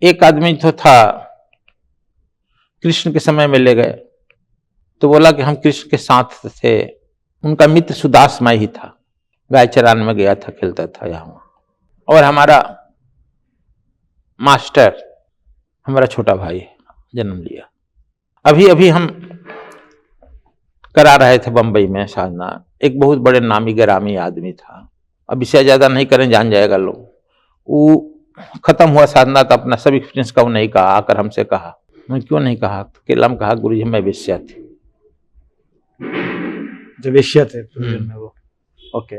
एक आदमी तो था, कृष्ण के समय में ले गए तो बोला कि हम कृष्ण के साथ थे। उनका मित्र सुदास माई ही था, गाय चराने में गया था, खेलता था यहाँ। और हमारा मास्टर हमारा छोटा भाई जन्म लिया। अभी अभी हम करा रहे थे बंबई में साधना। एक बहुत बड़े नामी गिरामी आदमी था, अब इससे ज्यादा नहीं करें, जान जाएगा लोग। वो खत्म हुआ साधना तो अपना सब एक्सपीरियंस का वो नहीं कहा, आकर हमसे कहा। मैं क्यों नहीं कहा? केलम कहा गुरुजी मैं वेश्या थी। जो वेश्या थे में वो। ओके।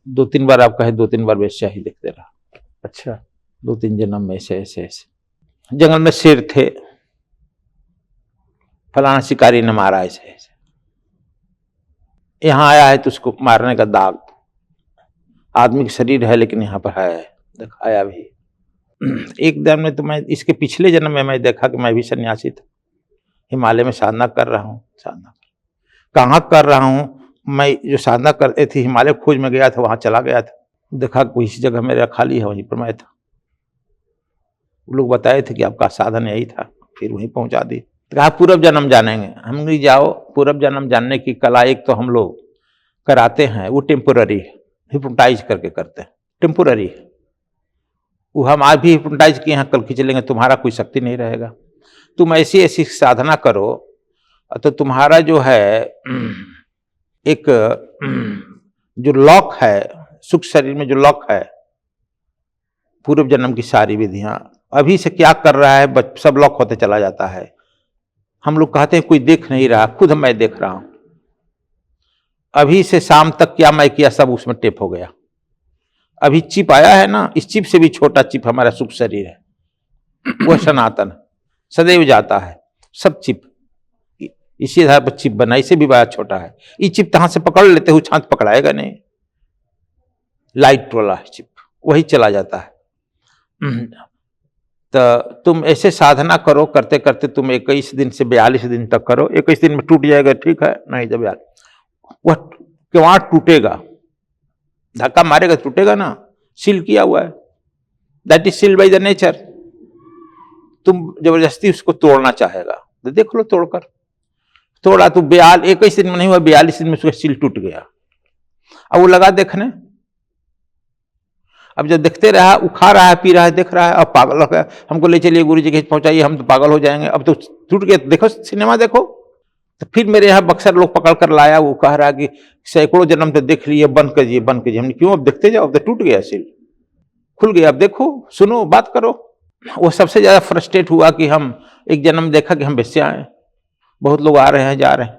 2-3 बार आप कहे, 2-3 बार वेश्या ही देखते रहा। अच्छा। 2-3 जन्म में ऐसे ऐसे ऐसे। जंगल में शेर थे, फलाना शिकारी ने मारा, ऐसे ऐसे। यहाँ आया है तो उसको मारने का दाग, आदमी का शरीर है लेकिन यहाँ पर है, दिखाया भी। एक दिन में तो मैं इसके पिछले जन्म में मैं देखा कि मैं भी सन्यासी था, हिमालय में साधना कर रहा हूँ। साधना कहाँ कर रहा हूँ? मैं जो साधना करते थे हिमालय खोज में गया था, वहां चला गया था, देखा कोई इसी जगह मेरा खाली है, वहीं पर मैं था। वो लोग बताए थे कि आपका साधन यही था, फिर वहीं पहुंचा दी। तो कहा पूर्व जन्म जानेंगे। हम नहीं जाओ, पूर्व जन्म जानने की कला एक तो हम लोग कराते हैं, वो टेम्पोररी है, हिप्नोटाइज करके करते हैं, टेम्पोररी है वो। हम आज भी हिप्नोटाइज किए हैं, कल खींच लेंगे, तुम्हारा कोई शक्ति नहीं रहेगा। तुम ऐसी ऐसी साधना करो तो तुम्हारा जो है एक जो लॉक है, सुख शरीर में जो लॉक है, पूर्व जन्म की सारी विधियां अभी से क्या कर रहा है, सब लॉक होते चला जाता है। हम लोग कहते हैं कोई देख नहीं रहा, खुद मैं देख रहा हूं। अभी से शाम तक क्या मैं किया, सब उसमें टेप हो गया। अभी चिप आया है ना, इस चिप से भी छोटा चिप हमारा सुख शरीर है, वह सनातन सदैव जाता है। सब चिप इसी आधार पर चिप बना, इसे भी बड़ा छोटा है। ये चिप तहां से पकड़ लेते हुए छांत पकड़ाएगा नहीं, लाइट वाला चिप वही चला जाता है। तो तुम ऐसे साधना करो, करते करते तुम 21 दिन से 42 दिन तक करो। 21 दिन में टूट जाएगा, ठीक है, नहीं जब यार वह किवाड़ टूटेगा, धक्का मारेगा टूटेगा ना, सील किया हुआ है, that is sealed by the nature. तुम जबरदस्ती उसको तोड़ना चाहेगा तो देख लो, तोड़कर तोड़ा तो 21 दिन में नहीं हुआ, 42 दिन में उसका सील टूट गया। अब वो लगा देखने, अब जब देखते रहा, वो खा रहा है, पी रहा है, देख रहा है, अब पागल हो गया, हमको ले चलिए गुरु जी के पहुंचाइए, हम तो पागल हो जाएंगे, अब तो टूट गया, देखो सिनेमा देखो। तो फिर मेरे यहाँ बक्सर लोग पकड़ कर लाया, वो कह रहा कि सैकड़ों जन्म तो देख लिए, बंद कीजिए बंद कीजिए। हमने क्यों, अब देखते जाओ, अब तो टूट गया सील, खुल गया, अब देखो सुनो बात करो। वो सबसे ज्यादा फ्रस्ट्रेट हुआ कि हम एक जन्म देखा कि हम वेश्या हैं, बहुत लोग आ रहे हैं जा रहे हैं।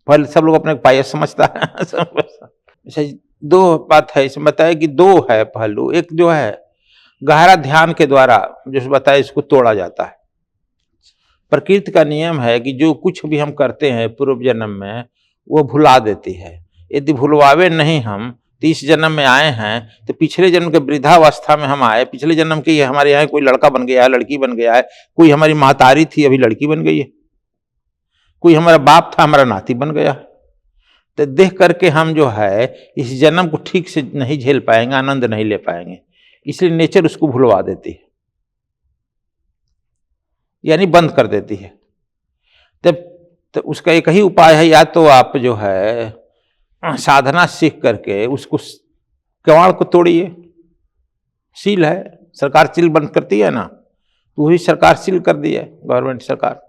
पहले सब लोग अपने पायस समझता है। दो बात है इसमें बताया कि दो है पहलू। एक जो है गहरा ध्यान के द्वारा जो बताया, इसको तोड़ा जाता है। प्रकृति का नियम है कि जो कुछ भी हम करते हैं पूर्व जन्म में, वो भुला देती है। यदि भुलवावे नहीं हम, तो इस जन्म में आए हैं तो पिछले जन्म के वृद्धावस्था में हम आए, पिछले जन्म के हमारे यहाँ कोई लड़का बन गया है, लड़की बन गया है, कोई हमारी महतारी थी अभी लड़की बन गई है, कोई हमारा बाप था हमारा नाती बन गया। तो देख करके हम जो है इस जन्म को ठीक से नहीं झेल पाएंगे, आनंद नहीं ले पाएंगे, इसलिए नेचर उसको भुलवा देती है, यानी बंद कर देती है। तब तो उसका एक ही उपाय है, या तो आप जो है साधना सीख करके उसको किवाड़ को तोड़िए। सील है, सरकार सील बंद करती है ना, तो वही सरकार सील कर दी है, गवर्नमेंट सरकार,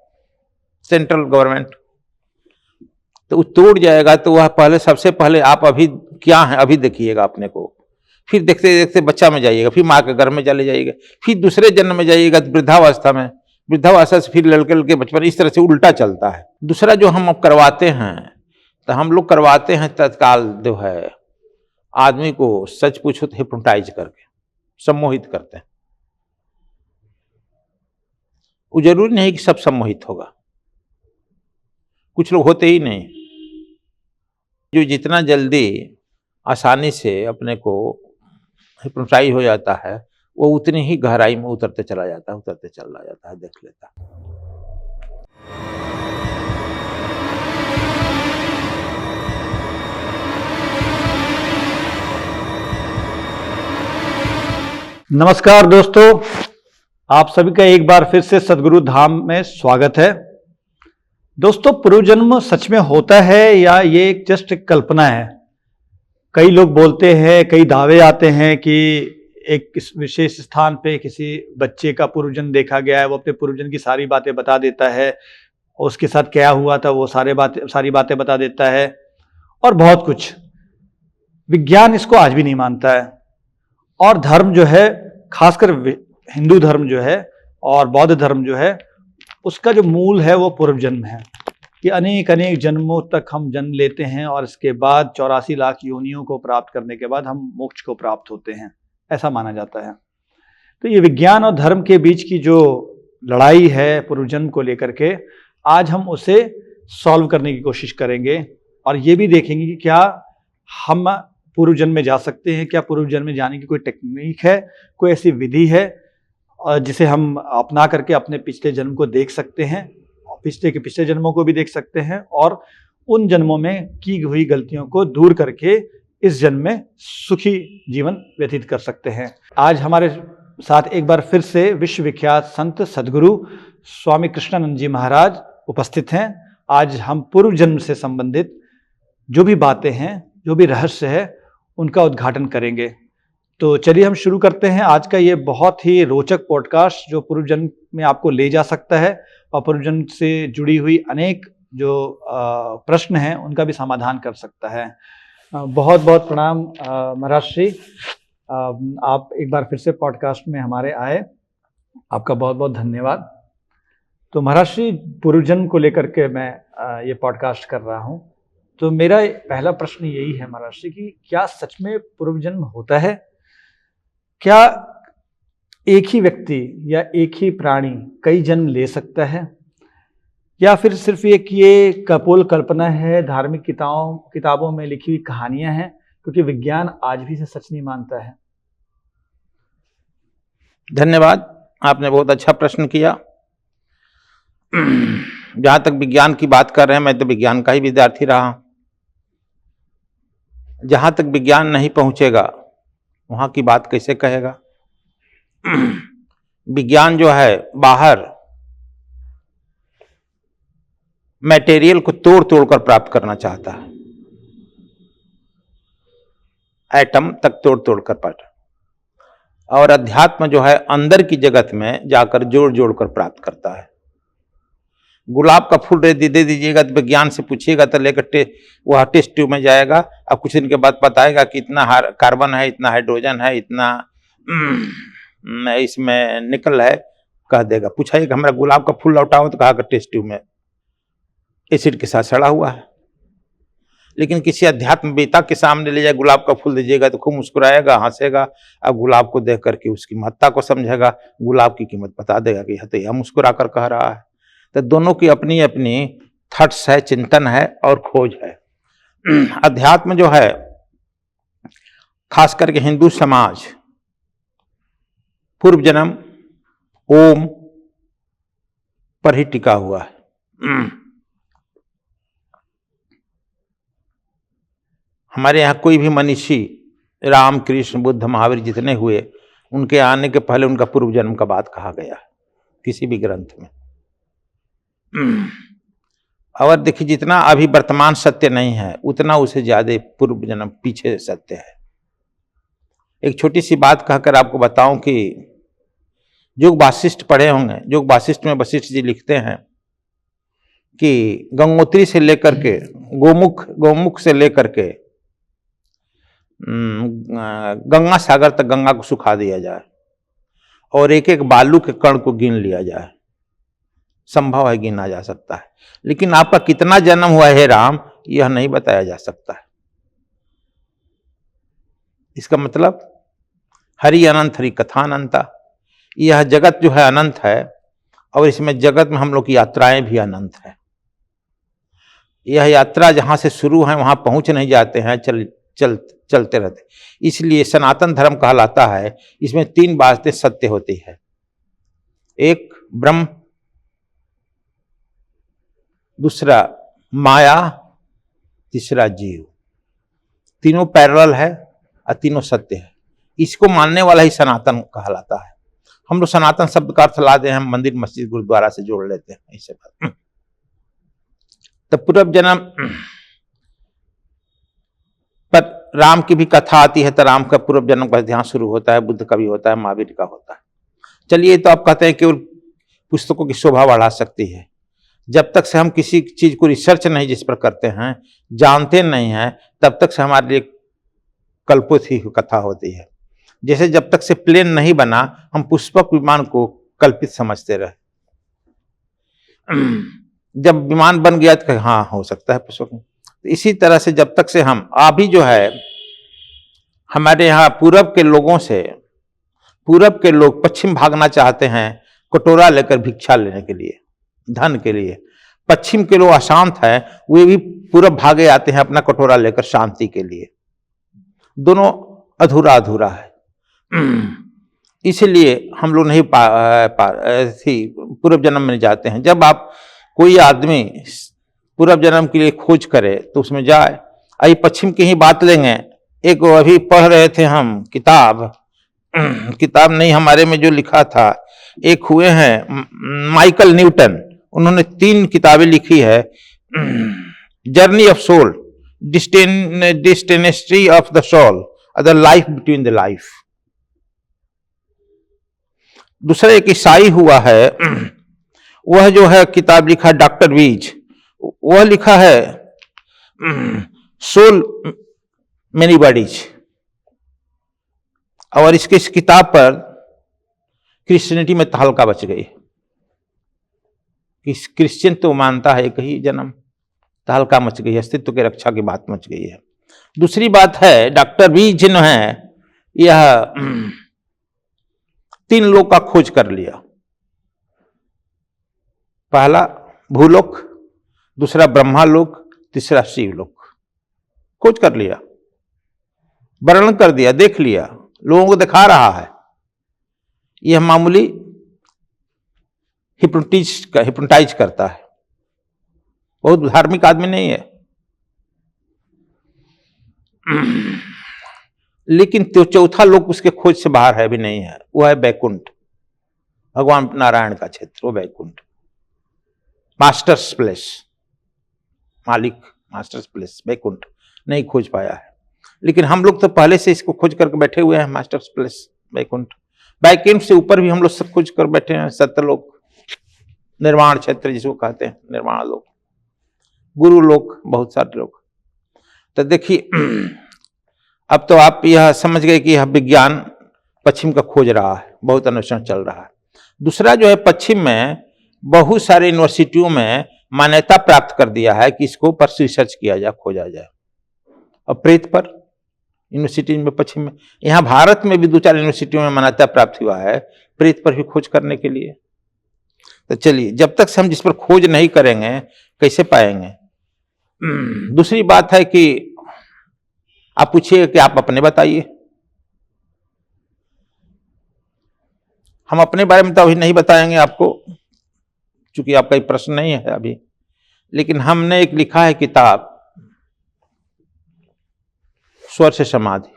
सेंट्रल गवर्नमेंट। तो वो तोड़ जाएगा तो वह पहले, सबसे पहले आप अभी क्या है अभी देखिएगा अपने को, फिर देखते देखते बच्चा में जाइएगा, फिर माँ के घर में चले जाइएगा, फिर दूसरे जन्म में जाइएगा वृद्धावस्था में, वृद्धावस्था से फिर लड़के लड़के बचपन, इस तरह से उल्टा चलता है। दूसरा जो हम अब करवाते हैं, तो हम लोग करवाते हैं तत्काल जो है आदमी को सच पूछो तो हिप्नोटाइज करके सम्मोहित करते हैं। वो जरूरी नहीं कि सब सम्मोहित होगा, कुछ लोग होते ही नहीं। जो जितना जल्दी आसानी से अपने को हिप्नोटाइज हो जाता है, वो उतनी ही गहराई में उतरते चला जाता है, उतरते चला जाता है, देख लेता है। नमस्कार दोस्तों, आप सभी का एक बार फिर से सदगुरु धाम में स्वागत है। दोस्तों, पूर्व जन्म सच में होता है या ये एक जस्ट कल्पना है? कई लोग बोलते हैं, कई दावे आते हैं कि एक विशेष स्थान पे किसी बच्चे का पूर्व जन्म देखा गया है, वो अपने पूर्व जन्म की सारी बातें बता देता है, और उसके साथ क्या हुआ था वो सारी बातें बता देता है, और बहुत कुछ। विज्ञान इसको आज भी नहीं मानता है, और धर्म जो है, खासकर हिंदू धर्म जो है और बौद्ध धर्म जो है, उसका जो मूल है वो पूर्व जन्म है कि अनेक अनेक जन्मों तक हम जन्म लेते हैं और इसके बाद 84 लाख योनियों को प्राप्त करने के बाद हम मोक्ष को प्राप्त होते हैं, ऐसा माना जाता है। तो ये विज्ञान और धर्म के बीच की जो लड़ाई है पूर्व जन्म को लेकर के, आज हम उसे सॉल्व करने की कोशिश करेंगे और ये भी देखेंगे कि क्या हम पूर्व जन्म में जा सकते हैं, क्या पूर्व जन्म में जाने की कोई टेक्निक है, कोई ऐसी विधि है जिसे हम अपना करके अपने पिछले जन्म को देख सकते हैं, पिछले के पिछले जन्मों को भी देख सकते हैं, और उन जन्मों में की हुई गलतियों को दूर करके इस जन्म में सुखी जीवन व्यतीत कर सकते हैं। आज हमारे साथ एक बार फिर से विश्वविख्यात संत सदगुरु स्वामी कृष्णानंद जी महाराज उपस्थित हैं। आज हम पूर्व जन्म से संबंधित जो भी बातें हैं, जो भी रहस्य है, उनका उद्घाटन करेंगे। तो चलिए हम शुरू करते हैं आज का ये बहुत ही रोचक पॉडकास्ट, जो पूर्व जन्म में आपको ले जा सकता है और पूर्व जन्म से जुड़ी हुई अनेक जो प्रश्न हैं उनका भी समाधान कर सकता है। बहुत बहुत प्रणाम महाराज श्री, आप एक बार फिर से पॉडकास्ट में हमारे आए, आपका बहुत बहुत धन्यवाद। तो महाराज श्री, पूर्व जन्म को लेकर के मैं ये पॉडकास्ट कर रहा हूँ, तो मेरा पहला प्रश्न यही है महाराज श्री कि क्या सच में पूर्व जन्म होता है? क्या एक ही व्यक्ति या एक ही प्राणी कई जन्म ले सकता है, या फिर सिर्फ एक ये कपोल कल्पना है, धार्मिक किताबों में लिखी हुई कहानियां हैं, क्योंकि विज्ञान आज भी इसे सच नहीं मानता है? धन्यवाद, आपने बहुत अच्छा प्रश्न किया। जहां तक विज्ञान की बात कर रहे हैं, मैं तो विज्ञान का ही विद्यार्थी रहा। जहां तक विज्ञान नहीं पहुंचेगा वहां की बात कैसे कहेगा? विज्ञान जो है बाहर मटेरियल को तोड़ तोड़ कर प्राप्त करना चाहता है, एटम तक तोड़ तोड़ कर प्राप्त, और अध्यात्म जो है अंदर की जगत में जाकर जोड़ जोड़ कर प्राप्त करता है। गुलाब का फूल दे दीजिएगा तो विज्ञान से पूछिएगा तो लेकर वह टेस्ट ट्यूब में जाएगा, अब कुछ दिन के बाद बताएगा कि इतना कार्बन है, इतना हाइड्रोजन है, इतना इसमें निकल है, कह देगा। पूछाइएगा हमारा गुलाब का फूल लौटाओ तो कहा टेस्ट ट्यूब में एसिड के साथ सड़ा हुआ है। लेकिन किसी अध्यात्मवेत्ता के सामने ले जाए गुलाब का फूल दीजिएगा तो खूब मुस्कुराएगा, हंसेगा, अब गुलाब को देख करके उसकी महत्ता को समझेगा, गुलाब की कीमत बता देगा कि यह तो यह मुस्कुरा कर कह रहा है। तो दोनों की अपनी अपनी थट्स है, चिंतन है और खोज है। अध्यात्म जो है खास करके हिंदू समाज पूर्व जन्म ओम पर ही टिका हुआ है। हमारे यहाँ कोई भी मनीषी, राम कृष्ण बुद्ध महावीर जितने हुए, उनके आने के पहले उनका पूर्व जन्म का बात कहा गया किसी भी ग्रंथ में। और देखिए, जितना अभी वर्तमान सत्य नहीं है उतना उसे ज्यादा पूर्व जन्म पीछे सत्य है। एक छोटी सी बात कहकर आपको बताऊं कि योग वासिष्ठ पढ़े होंगे। योग वासिष्ठ में वशिष्ठ जी लिखते हैं कि गंगोत्री से लेकर के गोमुख से लेकर के गंगा सागर तक गंगा को सुखा दिया जाए और एक एक बालू के कण को गिन लिया जाए, संभव है, गिना जा सकता है। लेकिन आपका कितना जन्म हुआ है राम, यह नहीं बताया जा सकता है। इसका मतलब हरि अनंत हरि कथा अनंता, यह जगत जो है अनंत है और इसमें जगत में हम लोग की यात्राएं भी अनंत है। यह यात्रा जहां से शुरू है वहां पहुंच नहीं जाते हैं, चलते रहते। इसलिए सनातन धर्म कहलाता है। इसमें तीन बातें सत्य होती है, एक ब्रह्म, दूसरा माया, तीसरा जीव। तीनों पैरेलल है और तीनों सत्य है। इसको मानने वाला ही सनातन कहलाता है। हम लोग सनातन शब्द का अर्थ ला दे, हम मंदिर मस्जिद गुरुद्वारा से जोड़ लेते हैं ऐसे बात। तो पूर्व जन्म पर राम की भी कथा आती है, तो राम का पूर्व जन्म का ध्यान शुरू होता है, बुद्ध का भी होता है, महावीर का होता है। चलिए, तो आप कहते हैं केवल पुस्तकों की शोभा बढ़ा सकती है। जब तक से हम किसी चीज को रिसर्च नहीं जिस पर करते हैं, जानते नहीं हैं, तब तक से हमारे लिए कल्पित ही कथा होती है। जैसे जब तक से प्लेन नहीं बना, हम पुष्पक विमान को कल्पित समझते रहे। जब विमान बन गया तो हाँ हो सकता है पुष्पक। तो इसी तरह से जब तक से हम अभी जो है हमारे यहाँ पूरब के लोगों से, पूरब के लोग पश्चिम भागना चाहते हैं कटोरा लेकर भिक्षा लेने के लिए, धन के लिए। पश्चिम के लोग अशांत हैं, वे भी पूरब भागे आते हैं अपना कटोरा लेकर शांति के लिए। दोनों अधूरा अधूरा है। इसलिए हम लोग नहीं पूर्व जन्म में जाते हैं। जब आप कोई आदमी पूर्व जन्म के लिए खोज करे तो उसमें जाए। अभी पश्चिम की ही बात लेंगे। एक अभी पढ़ रहे थे हम किताब नहीं, हमारे में जो लिखा था, एक हुए हैं माइकल न्यूटन, उन्होंने 3 किताबें लिखी है। Journey of soul, destiny of the soul, the life between the life. दूसरा एक ईसाई हुआ है, वह जो है किताब लिखा डॉक्टर वीज, वह लिखा है सोल मेनी बॉडीज। और इसके इस किताब पर क्रिश्चियनिटी में तहलका बच गई। क्रिश्चियन तो मानता है एक ही जन्म, तहलका मच गई, अस्तित्व की रक्षा की बात मच गई है। दूसरी बात है डॉक्टर वी जिन है, यह 3 लोक का खोज कर लिया। पहला भूलोक, दूसरा ब्रह्मालोक, तीसरा शिवलोक। खोज कर लिया, वर्णन कर दिया, देख लिया, लोगों को दिखा रहा है। यह मामूली हिप्नोटाइज करता है, बहुत धार्मिक आदमी नहीं है। लेकिन तो चौथा लोक उसके खोज से बाहर है भी नहीं है, वो है बैकुंठ, भगवान नारायण का क्षेत्र, वो बैकुंठ, मास्टर्स प्लेस, मालिक मास्टर्स प्लेस बैकुंठ नहीं खोज पाया है। लेकिन हम लोग तो पहले से इसको खोज करके बैठे हुए हैं, मास्टर्स प्लेस बैकुंठ। बैकुंठ से ऊपर भी हम लोग सब खोज कर बैठे हैं, सत्यलोक, निर्वाण क्षेत्र जिसको कहते हैं, निर्वाण लोक, गुरु लोक, बहुत सारे लोग। तो देखिए, अब तो आप यह समझ गए कि यह विज्ञान पश्चिम का खोज रहा है, बहुत अन्वेषण चल रहा है। दूसरा जो है, पश्चिम में बहुत सारे यूनिवर्सिटियों में मान्यता प्राप्त कर दिया है कि इसको पर रिसर्च किया जाए, खोजा जाए। और प्रेत पर यूनिवर्सिटी में पश्चिम में, यहाँ भारत में भी 2-4 यूनिवर्सिटियों में मान्यता प्राप्त हुआ है प्रेत पर भी खोज करने के लिए। तो चलिए, जब तक से हम जिस पर खोज नहीं करेंगे कैसे पाएंगे। दूसरी बात है कि आप पूछिए कि आप अपने बताइए। हम अपने बारे में तो अभी नहीं बताएंगे आपको, क्योंकि आपका एक प्रश्न नहीं है अभी। लेकिन हमने एक लिखा है किताब, स्वर से समाधि।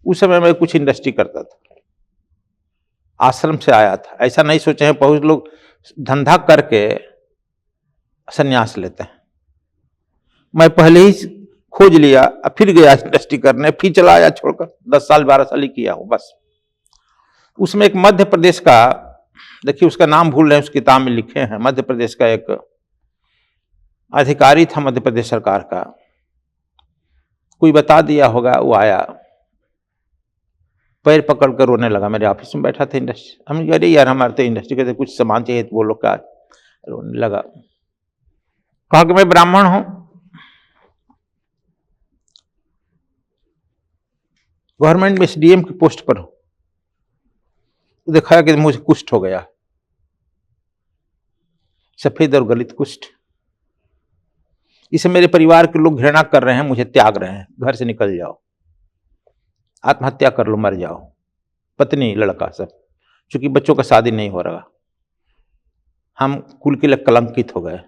उस समय मैं कुछ इंडस्ट्री करता था, आश्रम से आया था। ऐसा नहीं सोचे हैं, बहुत लोग धंधा करके संन्यास लेते हैं। मैं पहले ही खोज लिया, फिर गया इंडस्ट्री करने, फिर चला आया छोड़कर। 10 साल 12 साल ही किया हूं बस। उसमें एक मध्य प्रदेश का, देखिए उसका नाम भूल रहे हैं, उस किताब में लिखे हैं, मध्य प्रदेश का एक अधिकारी था, मध्य प्रदेश सरकार का, कोई बता दिया होगा। वो आया, पैर पकड़ कर रोने लगा। मेरे ऑफिस में बैठा था इंडस्ट्री, हम अरे यार हमारे तो इंडस्ट्री के कुछ सामान चाहिए, तो वो लोग का रोने लगा। कहा कि मैं ब्राह्मण हूं, गवर्नमेंट में एसडीएम की पोस्ट पर हूं। देखा कि मुझे कुष्ठ हो गया, सफेद और गलित कुष्ठ। इसे मेरे परिवार के लोग घृणा कर रहे हैं, मुझे त्याग रहे हैं, घर से निकल जाओ, आत्महत्या कर लो, मर जाओ, पत्नी लड़का सब, क्योंकि बच्चों का शादी नहीं हो रहा, हम कुल के लिए कलंकित हो गए।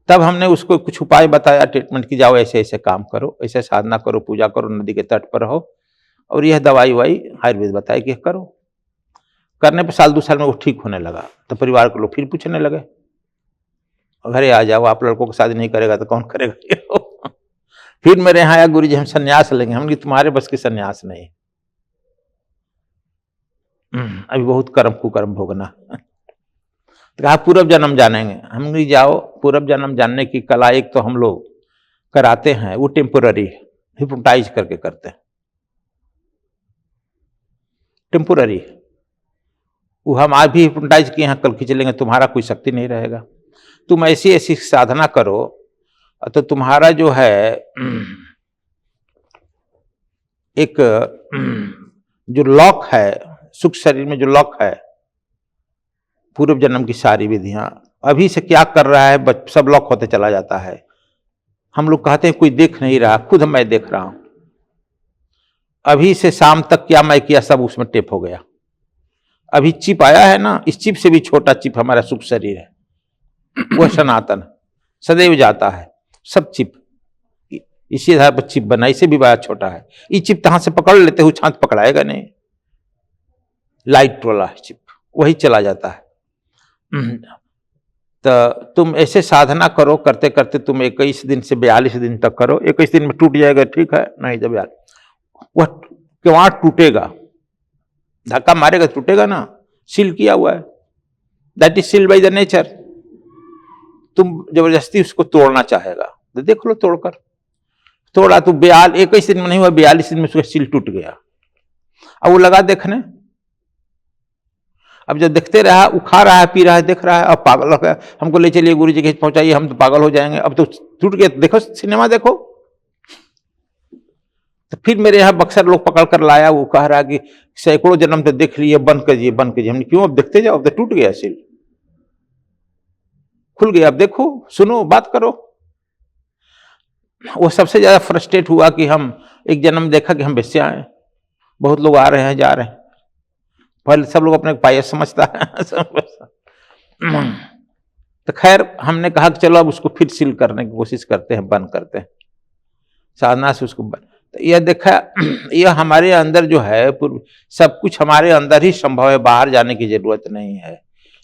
तब हमने उसको कुछ उपाय बताया, ट्रीटमेंट की, जाओ ऐसे ऐसे काम करो, ऐसे साधना करो, पूजा करो, नदी के तट पर रहो, और यह दवाई वाई आयुर्वेद बताए कि करो। करने पर साल 2 साल में वो ठीक होने लगा। तो परिवार के लोग फिर पूछने लगे, घरे आ जाओ, आप लड़कों की शादी नहीं करेगा तो कौन करेगा। फिर मेरे यहाँ आया, गुरु जी हम सन्यास लेंगे। हम तुम्हारे बस की सन्यास नहीं, अभी बहुत कर्म कुकर्म भोगना। तो कहा पूर्व जन्म जानेंगे। हम नहीं, जाओ पूर्व जन्म जानने की कला एक तो हम लोग कराते हैं, वो टेम्पोररी हिप्नोटाइज करके करते हैं, टेम्पोररी। वो हम आज भी हिप्नोटाइज किए हैं, कल खींच लेंगे, तुम्हारा कोई शक्ति नहीं रहेगा। तुम ऐसी ऐसी साधना करो तो तुम्हारा जो है एक जो लॉक है, सुख शरीर में जो लॉक है, पूर्व जन्म की सारी विधियां अभी से क्या कर रहा है, सब लॉक होते चला जाता है। हम लोग कहते हैं कोई देख नहीं रहा, खुद मैं देख रहा हूं। अभी से शाम तक क्या मैं किया, सब उसमें टेप हो गया। अभी चिप आया है ना, इस चिप से भी छोटा चिप हमारा सुख शरीर है, वह सनातन सदैव जाता है। सब चिप इसी आधार पर चिप बना, इसे भी बड़ा छोटा है। ये चिप कहां से पकड़ लेते हो, छांत पकड़ाएगा नहीं, लाइट वाला चिप वही चला जाता है। तो तुम ऐसे साधना करो, करते करते तुम 21 दिन से 42 दिन तक करो। 21 दिन में टूट जाएगा, ठीक है, नहीं जब यार वह किवाड़ टूटेगा, धक्का मारेगा टूटेगा ना, सील किया हुआ है, that is sealed by the nature. तुम जबरदस्ती उसको तोड़ना चाहेगा तो देख लो, तोड़कर तोड़ा तो 21 दिन में नहीं हुआ, 42 दिन में उसका सील टूट गया। अब वो लगा देखने, अब जब देखते रहा, वो खा रहा है, पी रहा है, देख रहा है, अब पागल हो गया, हमको ले चलिए गुरु जी के पहुंचाइए, हम तो पागल हो जाएंगे, अब तो टूट गया, देखो सिनेमा देखो। तो फिर मेरे यहाँ बक्सर लोग पकड़ कर लाया, वो कह रहा कि सैकड़ों जन्म तो देख लिए, बंद कीजिए बंद कीजिए। हमने क्यों, अब देखते जाओ, अब तो टूट गया सील, खुल गया, अब देखो सुनो बात करो। वो सबसे ज्यादा फ्रस्ट्रेट हुआ कि हम एक जन्म देखा कि हम बेस्या हैं, बहुत लोग आ रहे हैं जा रहे हैं, पहले सब लोग अपने पायस समझता है। तो खैर हमने कहा कि चलो अब उसको फिर सील करने की कोशिश करते हैं, बंद करते हैं, साधना से उसको बंद। तो यह देखा, यह हमारे अंदर जो है सब कुछ हमारे अंदर ही संभव है, बाहर जाने की जरूरत नहीं है।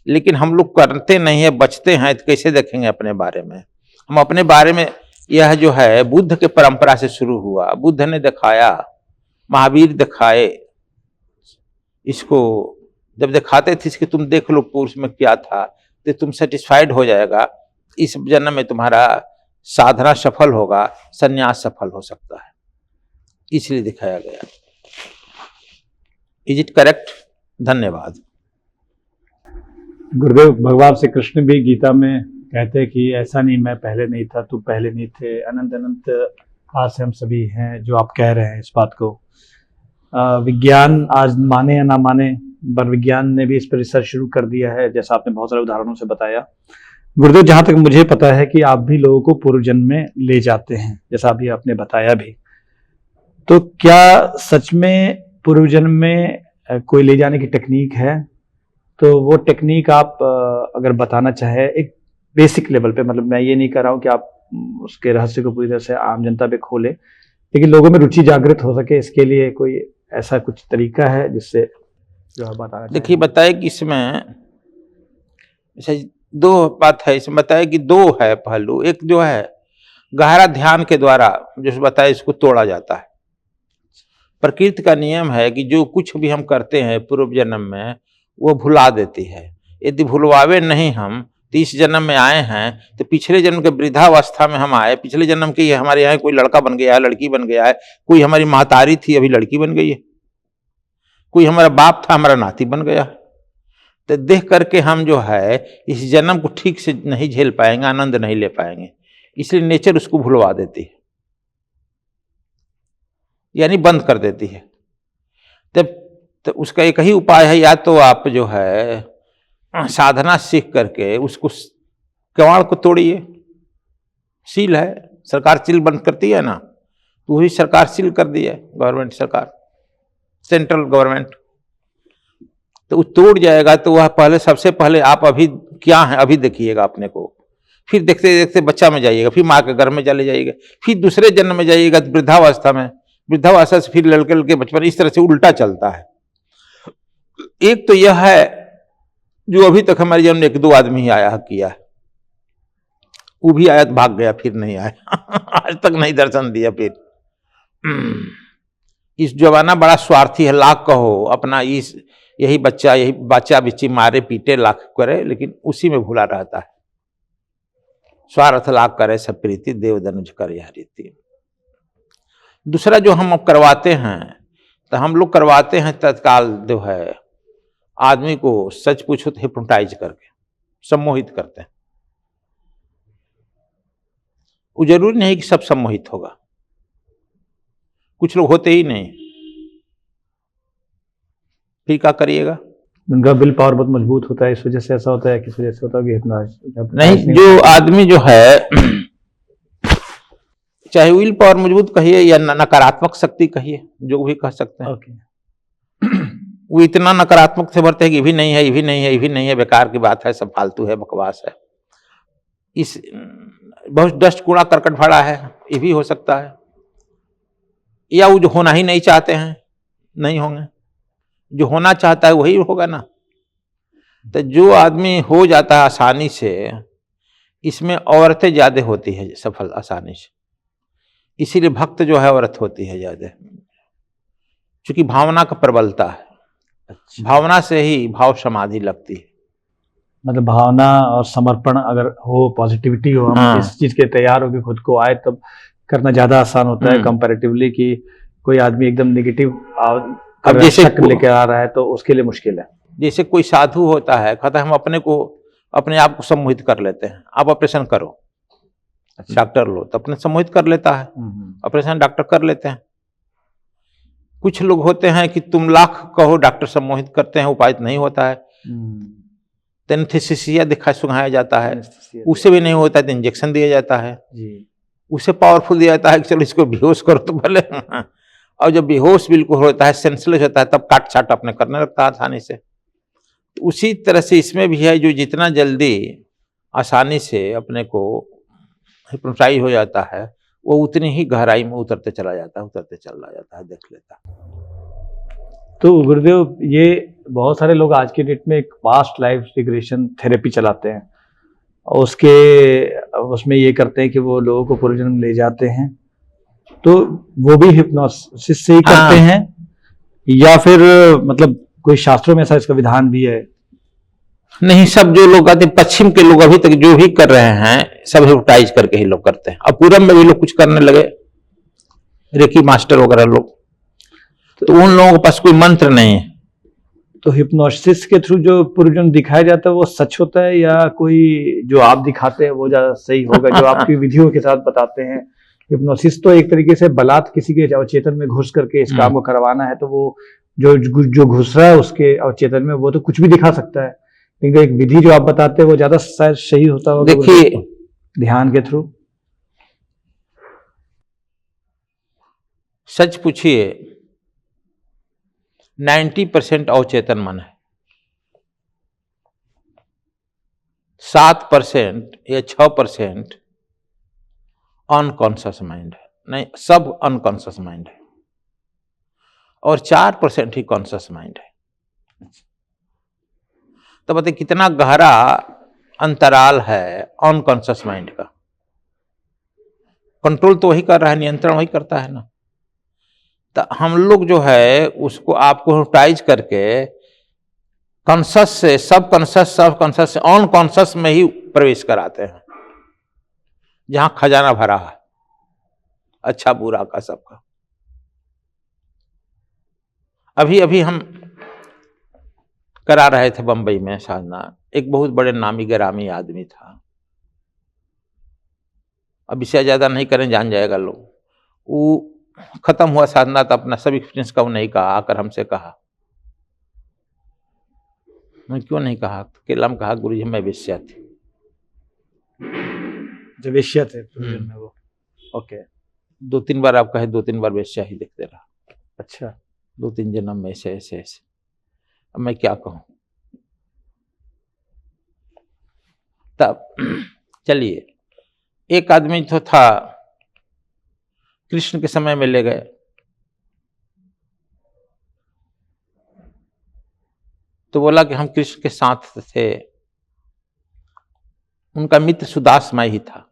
लेकिन हम लोग करते नहीं है, बचते हैं, तो कैसे देखेंगे अपने बारे में। हम अपने बारे में, यह जो है बुद्ध के परंपरा से शुरू हुआ, बुद्ध ने दिखाया, महावीर दिखाए, इसको जब दिखाते थे इसके तुम देख लो पुरुष में क्या था, तो तुम सेटिस्फाइड हो जाएगा, इस जन्म में तुम्हारा साधना सफल होगा, संन्यास सफल हो सकता है, इसलिए दिखाया गया। Is it correct? धन्यवाद। गुरुदेव भगवान श्री कृष्ण भी गीता में कहते हैं कि ऐसा नहीं मैं पहले नहीं था, तू पहले नहीं थे, अनंत अनंत काल से हम सभी हैं। जो आप कह रहे हैं इस बात को विज्ञान आज माने या ना माने, पर विज्ञान ने भी इस पर रिसर्च शुरू कर दिया है, जैसा आपने बहुत सारे उदाहरणों से बताया। गुरुदेव जहाँ तक मुझे पता है कि आप भी लोगों को पूर्व जन्म में ले जाते हैं, जैसा अभी आपने बताया भी, तो क्या सच में पूर्व जन्म में कोई ले जाने की टेक्निक है? तो वो टेक्निक आप अगर बताना चाहे एक बेसिक लेवल पे, मतलब मैं ये नहीं कर रहा हूँ कि आप उसके रहस्य को पूरी तरह से आम जनता पे खोले, लेकिन लोगों में रुचि जागृत हो सके, इसके लिए कोई ऐसा कुछ तरीका है जिससे जो आप बताना चाहें? देखिए बताए कि इसमें दो बात है, इसमें बताया कि दो है पहलू। एक जो है गहरा ध्यान के द्वारा जो बताया इसको तोड़ा जाता है। प्रकृति का नियम है कि जो कुछ भी हम करते हैं पूर्व जन्म में वो भुला देती है। यदि भुलवावे नहीं हम, तो इस जन्म में आए हैं तो पिछले जन्म के वृद्धावस्था में हम आए, पिछले जन्म के हमारे यहाँ कोई लड़का बन गया है, लड़की बन गया है, कोई हमारी महतारी थी अभी लड़की बन गई है, कोई हमारा बाप था हमारा नाती बन गया। तो देख करके हम जो है इस जन्म को ठीक से नहीं झेल पाएंगे, आनंद नहीं ले पाएंगे, इसलिए नेचर उसको भुलवा देती है, यानी बंद कर देती है। तब तो उसका एक ही उपाय है, या तो आप जो है साधना सीख करके उसको कवाड़ को तोड़िए। सील है, सरकार सील बंद करती है ना, तो वही सरकार सील कर दी है, गवर्नमेंट सरकार, सेंट्रल गवर्नमेंट, तो वो तोड़ जाएगा। तो वह पहले सबसे पहले आप अभी क्या है अभी देखिएगा अपने को, फिर देखते देखते बच्चा में जाइएगा, फिर माँ के घर में चले जाइएगा, फिर दूसरे जन्म में जाइएगा वृद्धावस्था में, वृद्धावस्था से फिर लड़के लड़के बचपन, इस तरह से उल्टा चलता है। एक तो यह है जो अभी तक हमारे जीवन में 1-2 आदमी ही आया किया है, वो भी आया तो भाग गया, फिर नहीं आया आज तक नहीं दर्शन दिया। फिर इस जमाना बड़ा स्वार्थी है, लाख कहो अपना इस यही बच्चा बिच्ची मारे पीटे लाख करे, लेकिन उसी में भूला रहता है। स्वार्थ लाख करे सब प्रीति, देव धनुष कर यह रीति। दूसरा जो हम अब करवाते हैं, तो हम लोग करवाते हैं तत्काल जो है आदमी को सच पूछो तो हिप्नोटाइज करके सम्मोहित करते हैं। वो जरूरी नहीं कि सब सम्मोहित होगा, कुछ लोग होते ही नहीं, फिर क्या करिएगा? उनका विल पावर बहुत मजबूत होता है, इस वजह से ऐसा होता है, किस वजह से होता है कि नहीं, जो आदमी जो है चाहे विल पावर मजबूत कहिए या नकारात्मक शक्ति कहिए, जो भी कह सकते हैं, वो इतना नकारात्मक से भरते हैं कि ये भी नहीं है, ये भी नहीं है, ये भी नहीं है, बेकार की बात है, सब फालतू है, बकवास है, इस बहुत डस्ट कूड़ा करकट भरा है, ये भी हो सकता है। या वो जो होना ही नहीं चाहते हैं नहीं होंगे, जो होना चाहता है वही होगा ना। तो जो आदमी हो जाता है आसानी से, इसमें औरतें ज्यादा होती है सफल आसानी से, इसीलिए भक्त जो है औरत होती है ज्यादा, क्योंकि भावना का प्रबलता है। अच्छा। भावना से ही भाव समाधि लगती है, मतलब भावना और समर्पण अगर हो, पॉजिटिविटी हो, हम इस चीज के तैयार हो कि खुद को आए, तब करना ज्यादा आसान होता है कंपैरेटिवली। कि कोई आदमी एकदम नेगेटिव अब जैसे लेके आ रहा है तो उसके लिए मुश्किल है। जैसे कोई साधु होता है, कहता है हम अपने आप को सम्मोहित कर लेते हैं, आप ऑपरेशन करो। अच्छा। डॉक्टर लो तो अपने सम्मोहित कर लेता है, ऑपरेशन डॉक्टर कर लेते हैं। कुछ लोग होते हैं कि तुम लाख कहो, डॉक्टर सम्मोहित करते हैं, उपाय नहीं होता है, एनेस्थीसिया दिखा सुझाया जाता है, उससे भी नहीं होता है तो इंजेक्शन दिया जाता है, उससे पावरफुल दिया जाता है कि चलो इसको बेहोश करो तो भले। और जब बेहोश बिल्कुल होता है, सेंसलेस होता है, तब काट छाट अपने करने लगता है आसानी से। तो उसी तरह से इसमें भी है, जो जितना जल्दी आसानी से अपने को हिप्नोटाइज हो जाता है, वो उतनी ही गहराई में उतरते चला जाता है, देख लेता है। तो गुरुदेव, ये बहुत सारे लोग आज की डेट में एक पास्ट लाइफ रिग्रेशन थेरेपी चलाते हैं, और उसमें ये करते हैं कि वो लोगों को पूर्वजन्म ले जाते हैं, तो वो भी हिप्नोसिस से ही करते हैं, या फिर मतलब कोई शास्त्रों में ऐसा इसका विधान भी है? नहीं, सब जो लोग आते पश्चिम के लोग अभी तक जो भी कर रहे हैं, सब हिप्नोटाइज करके ही लोग करते हैं। अब पूरब में भी लोग कुछ करने लगे, रेकी मास्टर वगैरह लोग, तो उन लोगों के पास कोई मंत्र नहीं है। तो हिप्नोसिस के थ्रू जो पूर्वजन्म दिखाया जाता है वो सच होता है, या कोई जो आप दिखाते हैं वो ज्यादा सही होगा, जो आपकी विधियों के साथ बताते हैं? हिप्नोसिस तो एक तरीके से बलात् किसी के अवचेतन में घुस करके इस काम को करवाना है, तो वो जो घुस रहा है उसके अवचेतन में, वो तो कुछ भी दिखा सकता है, लेकिन एक विधि जो आप बताते हैं वो ज्यादा शायद सही होता होगा। देखिए, ध्यान के थ्रू सच पूछिए, 90% अवचेतन मन है, 7% या 6% अनकॉन्शियस माइंड है। नहीं, सब अनकॉन्शियस माइंड है, और 4% ही कॉन्शियस माइंड है। तो बताइए कितना गहरा अंतराल है अनकॉन्शियस माइंड का। कंट्रोल तो वही कर रहा है, नियंत्रण वही करता है ना। तो हम लोग जो है उसको आपको हिप्नोटाइज करके कॉन्शियस से सब कॉन्शियस से अनकॉन्शियस में ही प्रवेश कराते हैं, जहां खजाना भरा है, अच्छा बुरा का सबका। अभी हम करा रहे थे बंबई में साधना, एक बहुत बड़े नामी गिरामी आदमी था, अब इससे ज्यादा नहीं करें, जान जाएगा लोग। वो खत्म हुआ साधना, तो अपना सब एक्सपीरियंस का वो नहीं कहा, आकर हमसे कहा। मैं क्यों नहीं कहा? केला में कहा, गुरुजी मैं वेश्या थी। जो वेश्या थे में वो, ओके। 2-3 बार आप कहे, 2-3 बार वेश्या ही देखते रहा। अच्छा, 2-3 जन्म में ऐसे। अब मैं क्या कहूं? तब चलिए, एक आदमी तो था, कृष्ण के समय में ले गए, तो बोला कि हम कृष्ण के साथ थे। उनका मित्र सुदासमाई ही था,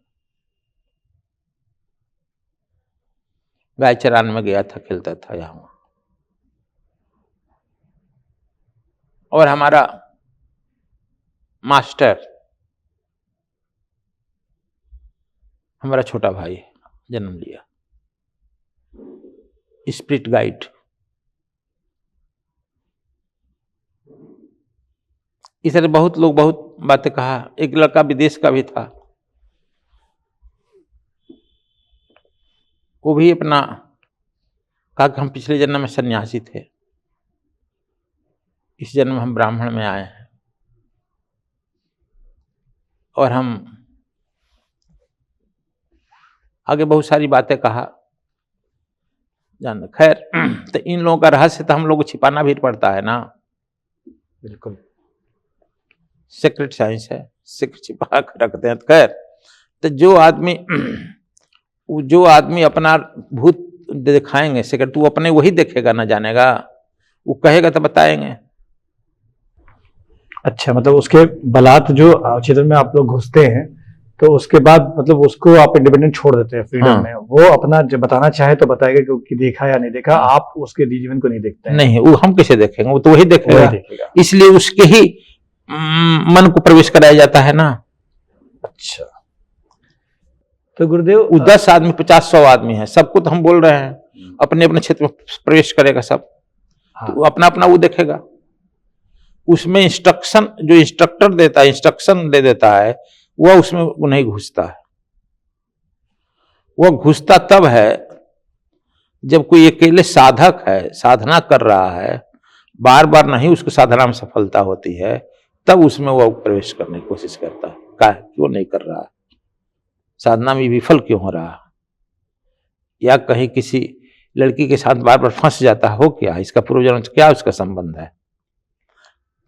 गाय चराने में गया था, खेलता था यहाँ। और हमारा मास्टर हमारा छोटा भाई जन्म लिया, स्पिरिट गाइड। इस तरह बहुत लोग बहुत बातें कहा। एक लड़का विदेश का भी था, वो भी अपना कहा कि हम पिछले जन्म में सन्यासी थे, इस जन्म में हम ब्राह्मण में आए हैं और हम आगे बहुत सारी बातें कहा जान। खैर, तो इन लोगों का रहस्य तो हम लोग को छिपाना भी पड़ता है ना। बिल्कुल सीक्रेट साइंस है, सीक्रेट छिपा कर रखते हैं। खैर, तो जो आदमी अपना भूत दिखाएंगे सीक्रेट, तू अपने वही देखेगा ना जानेगा, वो कहेगा तो बताएंगे। अच्छा, मतलब उसके बलात् जो क्षेत्र में आप लोग घुसते हैं तो उसके बाद मतलब उसको आप इंडिपेंडेंट छोड़ देते हैं, फ्रीडम हाँ। में, वो अपना जब बताना चाहे तो बताएगा कि देखा या नहीं देखा, आप उसके जीवन को नहीं देखते हैं। नहीं, वो हम कैसे देखेंगे, वो तो वही वही देखेगा। देखेगा। इसलिए उसके ही मन को प्रवेश कराया जाता है ना। अच्छा, तो गुरुदेव वो 10 आदमी 50-100 आदमी है, सबको तो हम बोल रहे हैं अपने अपने क्षेत्र में प्रवेश करेगा सब। हाँ, तो अपना अपना वो देखेगा। उसमें इंस्ट्रक्शन जो इंस्ट्रक्टर देता है, इंस्ट्रक्शन दे देता है, वह उसमें वो नहीं घुसता है। वह घुसता तब है जब कोई अकेले साधक है, साधना कर रहा है, बार बार नहीं उसको साधना में सफलता होती है, तब उसमें वह प्रवेश करने की कोशिश करता है। क्यों नहीं कर रहा है, साधना में विफल क्यों हो रहा है, या कहीं किसी लड़की के साथ बार बार फंस जाता हो, क्या इसका पूर्वजन्म से क्या उसका संबंध है,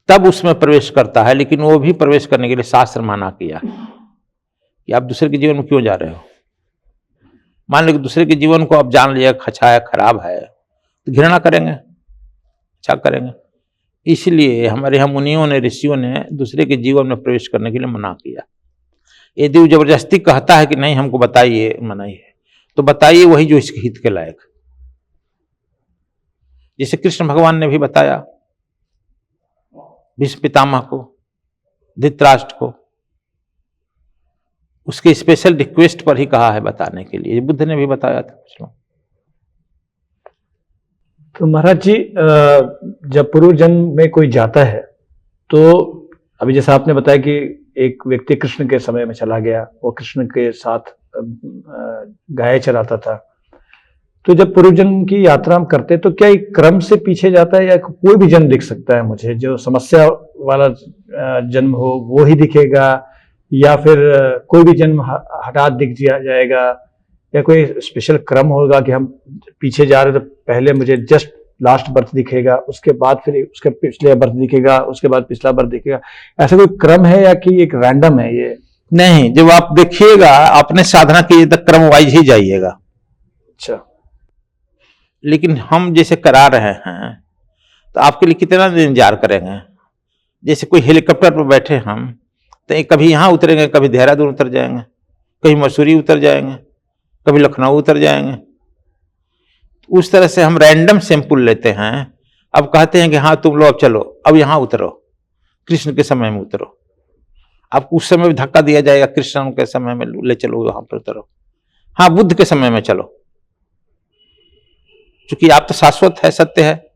तब उसमें प्रवेश करता है। लेकिन वो भी प्रवेश करने के लिए शास्त्र माना किया कि आप दूसरे के जीवन में क्यों जा रहे हो। मान लो कि दूसरे के जीवन को आप जान लिया अच्छा है, खराब है, तो घृणा करेंगे, अच्छा करेंगे। इसलिए हमारे यहाँ मुनियों ने, ऋषियों ने दूसरे के जीवन में प्रवेश करने के लिए मना किया। यदि वो जबरदस्ती कहता है कि नहीं हमको बताइए, मनाइए, तो बताइए वही जो इसके हित के लायक। जैसे कृष्ण भगवान ने भी बताया भीष्म पितामह को, धृतराष्ट्र को, उसके स्पेशल रिक्वेस्ट पर ही कहा है बताने के लिए। बुद्ध ने भी बताया था कुछ लोग। तो महाराज जी, जब पूर्व जन्म में कोई जाता है तो अभी जैसा आपने बताया कि एक व्यक्ति कृष्ण के समय में चला गया, वो कृष्ण के साथ गाय चराता था, तो जब पूर्व जन्म की यात्रा हम करते हैं तो क्या एक क्रम से पीछे जाता है, या कोई भी जन्म दिख सकता है मुझे, जो समस्या वाला जन्म हो वो ही दिखेगा, या फिर कोई भी जन्म हठात दिख जाएगा, या कोई स्पेशल क्रम होगा कि हम पीछे जा रहे तो पहले मुझे जस्ट लास्ट बर्थ दिखेगा, उसके बाद फिर उसके पिछले बर्थ दिखेगा, उसके बाद पिछला बर्थ दिखेगा, ऐसा कोई क्रम है या कि एक रैंडम है ये? नहीं, जब आप देखिएगा अपने साधना के तक क्रम वाइज ही जाइएगा। अच्छा, लेकिन हम जैसे करा रहे हैं तो आपके लिए कितना दिन इंतजार करेंगे। जैसे कोई हेलीकॉप्टर पर बैठे हम, तो कभी यहाँ उतरेंगे, कभी देहरादून उतर जाएंगे, कभी मसूरी उतर जाएंगे, कभी लखनऊ उतर जाएंगे। उस तरह से हम रैंडम सैंपल लेते हैं। अब कहते हैं कि हाँ तुम लोग अब चलो, अब यहाँ उतरो, कृष्ण के समय में उतरो। आपको उस समय भी धक्का दिया जाएगा, कृष्ण के समय में ले चलो, वहां पर उतरो। हाँ, बुद्ध के समय में चलो, क्योंकि आप तो शाश्वत है, सत्य है,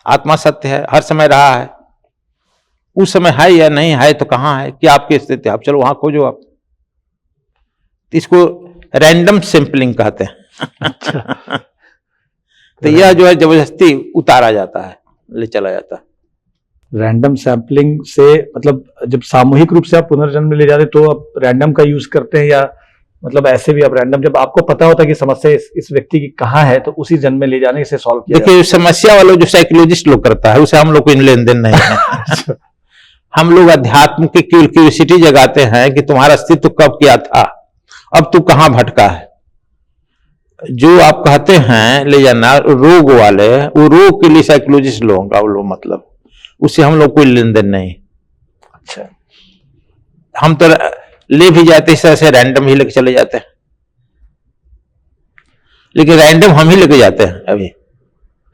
आत्मा सत्य है, हर समय रहा है। उस समय है या नहीं है तो कहाँ है, क्या आपकी स्थिति, आप चलो वहां खोजो आप। इसको रैंडम सैंपलिंग कहते हैं। तो यह जो है जबरदस्ती उतारा जाता है, ले चला जाता है। रैंडम सैंपलिंग से मतलब जब सामूहिक रूप से आप पुनर्जन्म में ले जाते तो आप रैंडम का यूज करते हैं, या मतलब ऐसे भी आप रैंडम, जब आपको पता होता है कि समस्या इस व्यक्ति की कहाँ है तो उसी जन्म में ले जाने से सॉल्व किया? देखिए, समस्या वाला जो साइकोलॉजिस्ट लोग करता है उसे हम लोग को इन लेन देन नहीं है। हम लोग अध्यात्म की क्यूरियोसिटी जगाते हैं कि तुम्हारा अस्तित्व कब क्या था, अब तू कहाँ भटका है। जो आप कहते हैं ले जाना रोग वाले, वो रोग के लिए साइकोलॉजिस्ट लोगों का वो मतलब उससे हम लोग कोई लेन देन नहीं। अच्छा, हम तो ले भी जाते इस तरह से रैंडम ही लेके चले जाते हैं, लेकिन रैंडम हम ही लेके जाते हैं अभी।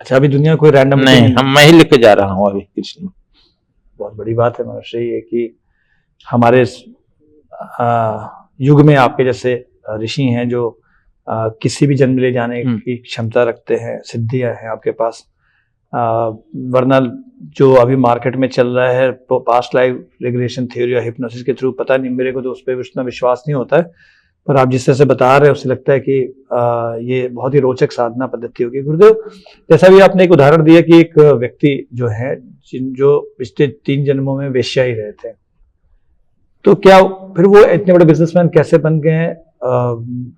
अच्छा, अभी दुनिया कोई रैंडम नहीं, मैं ही लेके जा रहा हूँ अभी कृष्ण। बहुत बड़ी बात है महर्षि ये कि हमारे इस, युग में आपके जैसे ऋषि हैं जो किसी भी जन्म ले जाने की क्षमता रखते हैं, सिद्धियां हैं आपके पास। वरना जो अभी मार्केट में चल रहा है पास्ट लाइफ रेगुलेशन थ्योरी या हिप्नोसिस के थ्रू, पता नहीं, मेरे को तो उस पर उतना विश्वास नहीं होता है, पर आप जिस तरह से बता रहे हैं उससे लगता है कि ये बहुत ही रोचक साधना पद्धति होगी। गुरुदेव, जैसा भी आपने एक उदाहरण दिया कि एक व्यक्ति जो है जो पिछले 3 जन्मों में वेश्या ही रहे थे, तो क्या फिर वो इतने बड़े बिजनेसमैन कैसे बन गए हैं?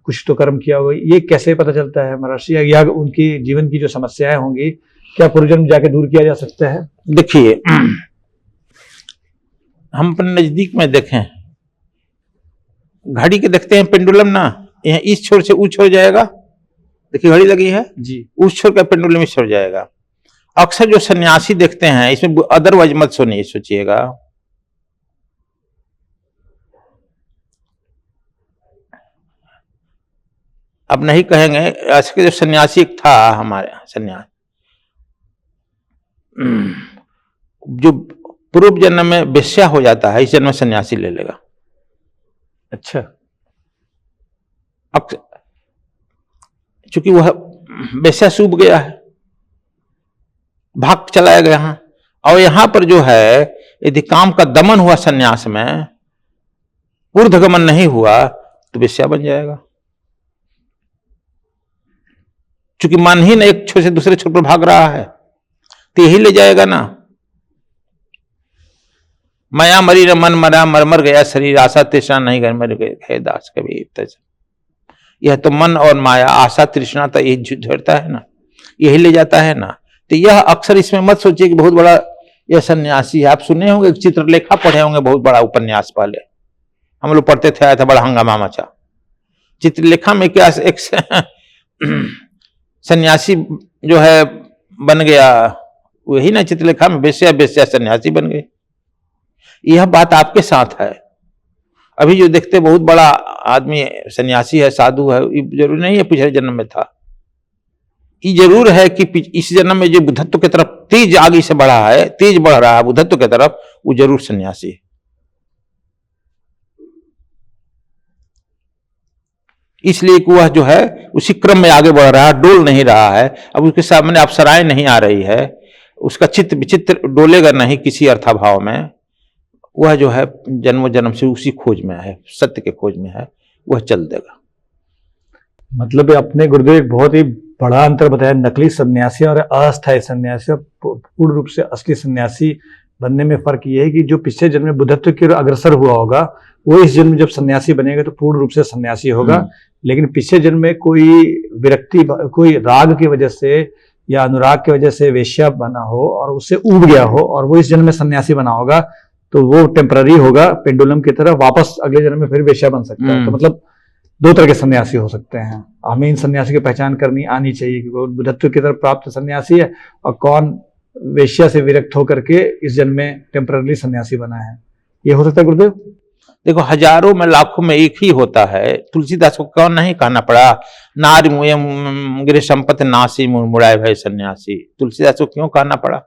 कुछ तो कर्म किया होगा, ये कैसे पता चलता है महर्षि? या उनकी जीवन की जो समस्याएं होंगी क्या पूर्वजन्म जाके दूर किया जा सकता है? देखिए, हम अपने नजदीक में देखें, घड़ी के देखते हैं पेंडुलम ना, यहाँ इस छोर से उस छोर जाएगा, देखिए घड़ी लगी है जी, उस छोर का पेंडुलम इस छोर जाएगा। अक्सर जो सन्यासी देखते हैं, इसमें अदरवाइज मत सोचिएगा, अब नहीं कहेंगे, ऐसे के जो सन्यासी एक था हमारे सन्यास, जो पूर्व जन्म में वेश्या हो जाता है, इस जन्म में सन्यासी ले लेगा। अच्छा, अब चूंकि वह वेश्या सूब गया है, भाग चलाया गया यहाँ, और यहां पर जो है यदि काम का दमन हुआ सन्यास में, ऊर्ध्वगमन नहीं हुआ तो वेश्या बन जाएगा। चूंकि मन ही ना एक छोर से दूसरे छोर पर भाग रहा है, तो यही ले जाएगा ना। माया मरी न मन मरा, मर मर गया शरीर, आशा तृष्णा नहीं घर मर गए है दास कबीर। यह तो मन और माया, आशा तृष्णा तो यही झड़ता है ना, यही ले जाता है ना। तो यह अक्सर इसमें मत सोचिए कि बहुत बड़ा यह सन्यासी है। आप सुने होंगे, चित्रलेखा पढ़े होंगे, बहुत बड़ा उपन्यास पहले हम लोग पढ़ते थे, आया था, बड़ा हंगामा मचा। चित्रलेखा में क्या एक सन्यासी जो है बन गया, वही ना चित्रलेखा में वेश्या सन्यासी बन गई। यह बात आपके साथ है। अभी जो देखते बहुत बड़ा आदमी सन्यासी है, साधु है, जरूरी नहीं है पिछले जन्म में था। ये जरूर है कि इस जन्म में जो बुद्धत्व की तरफ तेज आगे से बढ़ा है, तेज बढ़ रहा है बुद्धत्व की तरफ, वो जरूर सन्यासी है। इसलिए कि वह जो है उसी क्रम में आगे बढ़ रहा है, डोल नहीं रहा है। अब उसके सामने अप्सराएं नहीं आ रही है, उसका चित्त विचित्र डोलेगा नहीं किसी अर्थाभाव में। वह जो है जन्म जन्म से उसी खोज में है, सत्य के खोज में है, वह चल देगा। मतलब अपने गुरुदेव एक बहुत ही बड़ा अंतर बताया नकली सन्यासी और अस्थायी सन्यासी। पूर्ण रूप से असली सन्यासी बनने में फर्क ये है कि जो पिछले जन्म में बुद्धत्व की ओर अग्रसर हुआ होगा, वो इस जन्म में जब सन्यासी बनेगा तो पूर्ण रूप से सन्यासी होगा। लेकिन पिछले जन्म में कोई विरक्ति, कोई राग की वजह से या अनुराग की वजह से वेश्या बना हो और उससे ऊब गया हो, और वो इस जन्म में सन्यासी बना होगा, तो वो टेम्पररी होगा, पेंडुलम की तरह वापस अगले जन्म में फिर वेश्या बन सकता है। तो मतलब 2 तरह के सन्यासी हो सकते हैं। हमें इन सन्यासी की पहचान करनी आनी चाहिए कि वो बुद्धत्व की तरफ प्राप्त सन्यासी है और कौन वेश्या से विरक्त होकर के इस जन्म में टेम्पररी सन्यासी बना है। ये हो सकता है गुरुदेव? देखो, हजारों में लाखों में एक ही होता है। तुलसीदास को कौन नहीं कहना पड़ा, नारी मुए गृह संपत्ति नासी मुड़ाए भय सन्यासी। तुलसीदास को क्यों कहना पड़ा?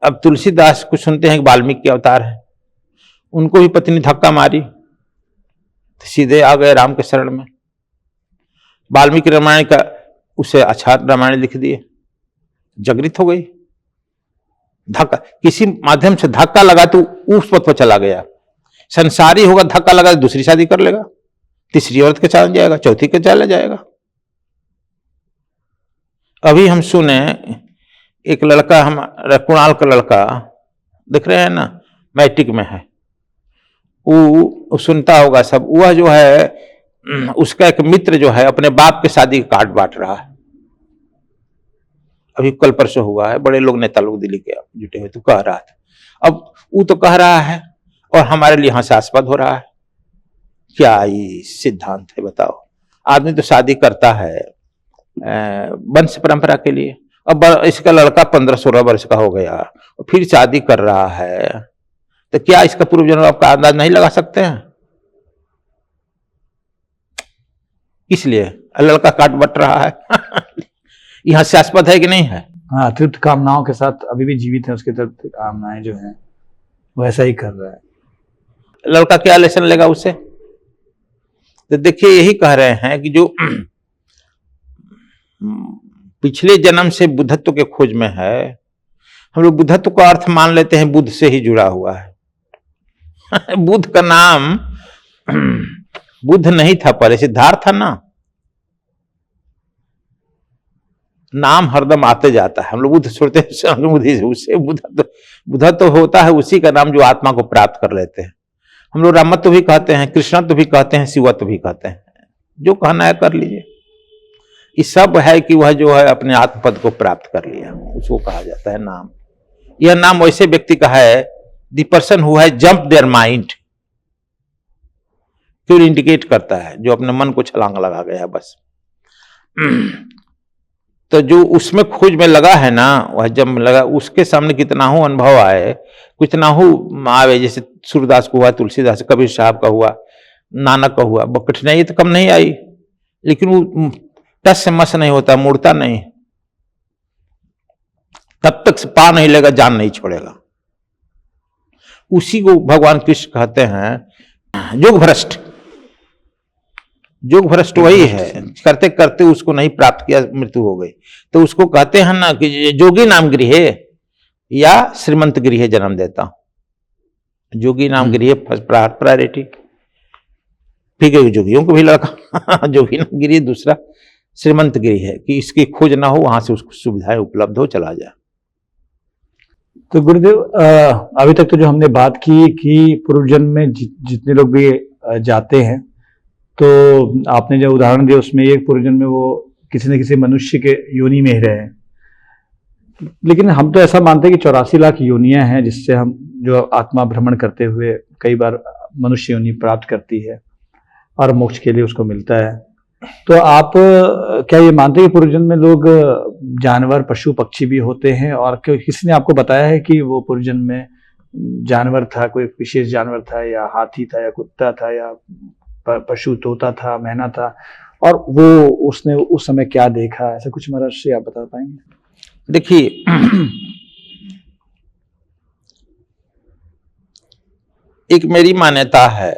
अब तुलसीदास को सुनते हैं कि वाल्मीकि के अवतार है, उनको भी पत्नी धक्का मारी, सीधे आ गए राम के शरण में। वाल्मीकि रामायण का उसे अच्छा रामायण लिख दिए, जागृत हो गई। धक्का किसी माध्यम से धक्का लगा तो उस पथ पर चला गया। संसारी होगा, धक्का लगा तो दूसरी शादी कर लेगा, तीसरी औरत के चला जाएगा, चौथी के चला जाएगा। अभी हम सुने एक लड़का, हमारा कुणाल का लड़का, देख रहे हैं ना, मैट्रिक में है, वो सुनता होगा सब। वह जो है उसका एक मित्र जो है अपने बाप के शादी का कार्ड बांट रहा है। अभी कल परसों हुआ है, बड़े लोग नेता लोग दिल्ली के जुटे हुए, तो कह रहा था। अब वो तो कह रहा है और हमारे लिए हास्यास्पद हो रहा है। क्या ये सिद्धांत है बताओ? आदमी तो शादी करता है वंश परंपरा के लिए, अब इसका लड़का 15-16 वर्ष का हो गया और फिर शादी कर रहा है, तो क्या इसका पूर्व जन्म आपका अंदाज नहीं लगा सकते हैं? इसलिए लड़का काट बट रहा है। यह हास्यास्पद है कि नहीं है? हाँ, तृप्त कामनाओं के साथ अभी भी जीवित है, उसकी तृप्त कामनाएं जो हैं वो ऐसा ही कर रहा है। लड़का क्या लेसन लेगा उससे? तो देखिए, यही कह रहे हैं कि जो पिछले जन्म से बुद्धत्व के खोज में है, हम लोग बुद्धत्व का अर्थ मान लेते हैं बुद्ध से ही जुड़ा हुआ है। बुद्ध का नाम बुद्ध नहीं था, पहले सिद्धार्थ था ना। नाम हरदम आते जाता है, हम लोग बुद्ध छोड़ते हैं उससे बुद्धत्व होता है उसी का नाम जो आत्मा को प्राप्त कर लेते हैं। हम लोग रामत्व भी कहते हैं, कृष्णत्व भी कहते हैं, शिवत्व भी कहते हैं, जो कहना है कर लीजिए। ये सब है कि वह जो है अपने आत्मपद को प्राप्त कर लिया, उसको कहा जाता है नाम। यह नाम वैसे व्यक्ति का है, the person who has jump their mind, क्यों इंडिकेट करता है जो अपने मन को छलांग लगा गया बस। तो जो उसमें खोज में लगा है ना, वह जब लगा उसके सामने कितना हो अनुभव आए, कितना हो आवे, जैसे सूरदास को हुआ, तुलसीदास, कबीर साहब का हुआ, नानक का हुआ, कठिनाई तो कम नहीं आई, लेकिन वो टस से मस नहीं होता, मुड़ता नहीं, तब तक पा नहीं लेगा, जान नहीं छोड़ेगा। उसी को भगवान कृष्ण कहते हैं योग भ्रष्ट। योग भ्रष्ट वही है, करते करते उसको नहीं प्राप्त किया, मृत्यु हो गई, तो उसको कहते हैं ना कि जोगी नाम गृह या श्रीमंत गृह जन्म देता हूं। जोगी नाम गृह फर्स्ट प्रायोरिटी, फिर जोगियों को भी लड़का जोगी नाम गृह, दूसरा श्रीमंत गृह है कि इसकी खोज ना हो, वहां से उसको सुविधाएं उपलब्ध हो, चला जाए। तो गुरुदेव, अभी तक तो जो हमने बात की कि पूर्व जन्म में जितने लोग भी जाते हैं, तो आपने जो उदाहरण दिया उसमें एक पूर्व जन्म में वो किसी न किसी मनुष्य के योनि में ही रहे हैं, लेकिन हम तो ऐसा मानते हैं कि 84 लाख योनियां हैं जिससे हम जो आत्मा भ्रमण करते हुए कई बार मनुष्य योनि प्राप्त करती है और मोक्ष के लिए उसको मिलता है। तो आप क्या ये मानते हैं कि पूर्व जन्म में लोग जानवर, पशु, पक्षी भी होते हैं, और किसी ने आपको बताया है कि वो पूर्व जन्म में जानवर था, कोई विशेष जानवर था, या हाथी था, या कुत्ता था, या पशु, तोता था, मैना था, और वो उसने उस समय क्या देखा, ऐसा कुछ महाराज से आप बता पाएंगे? देखिए, एक मेरी मान्यता है,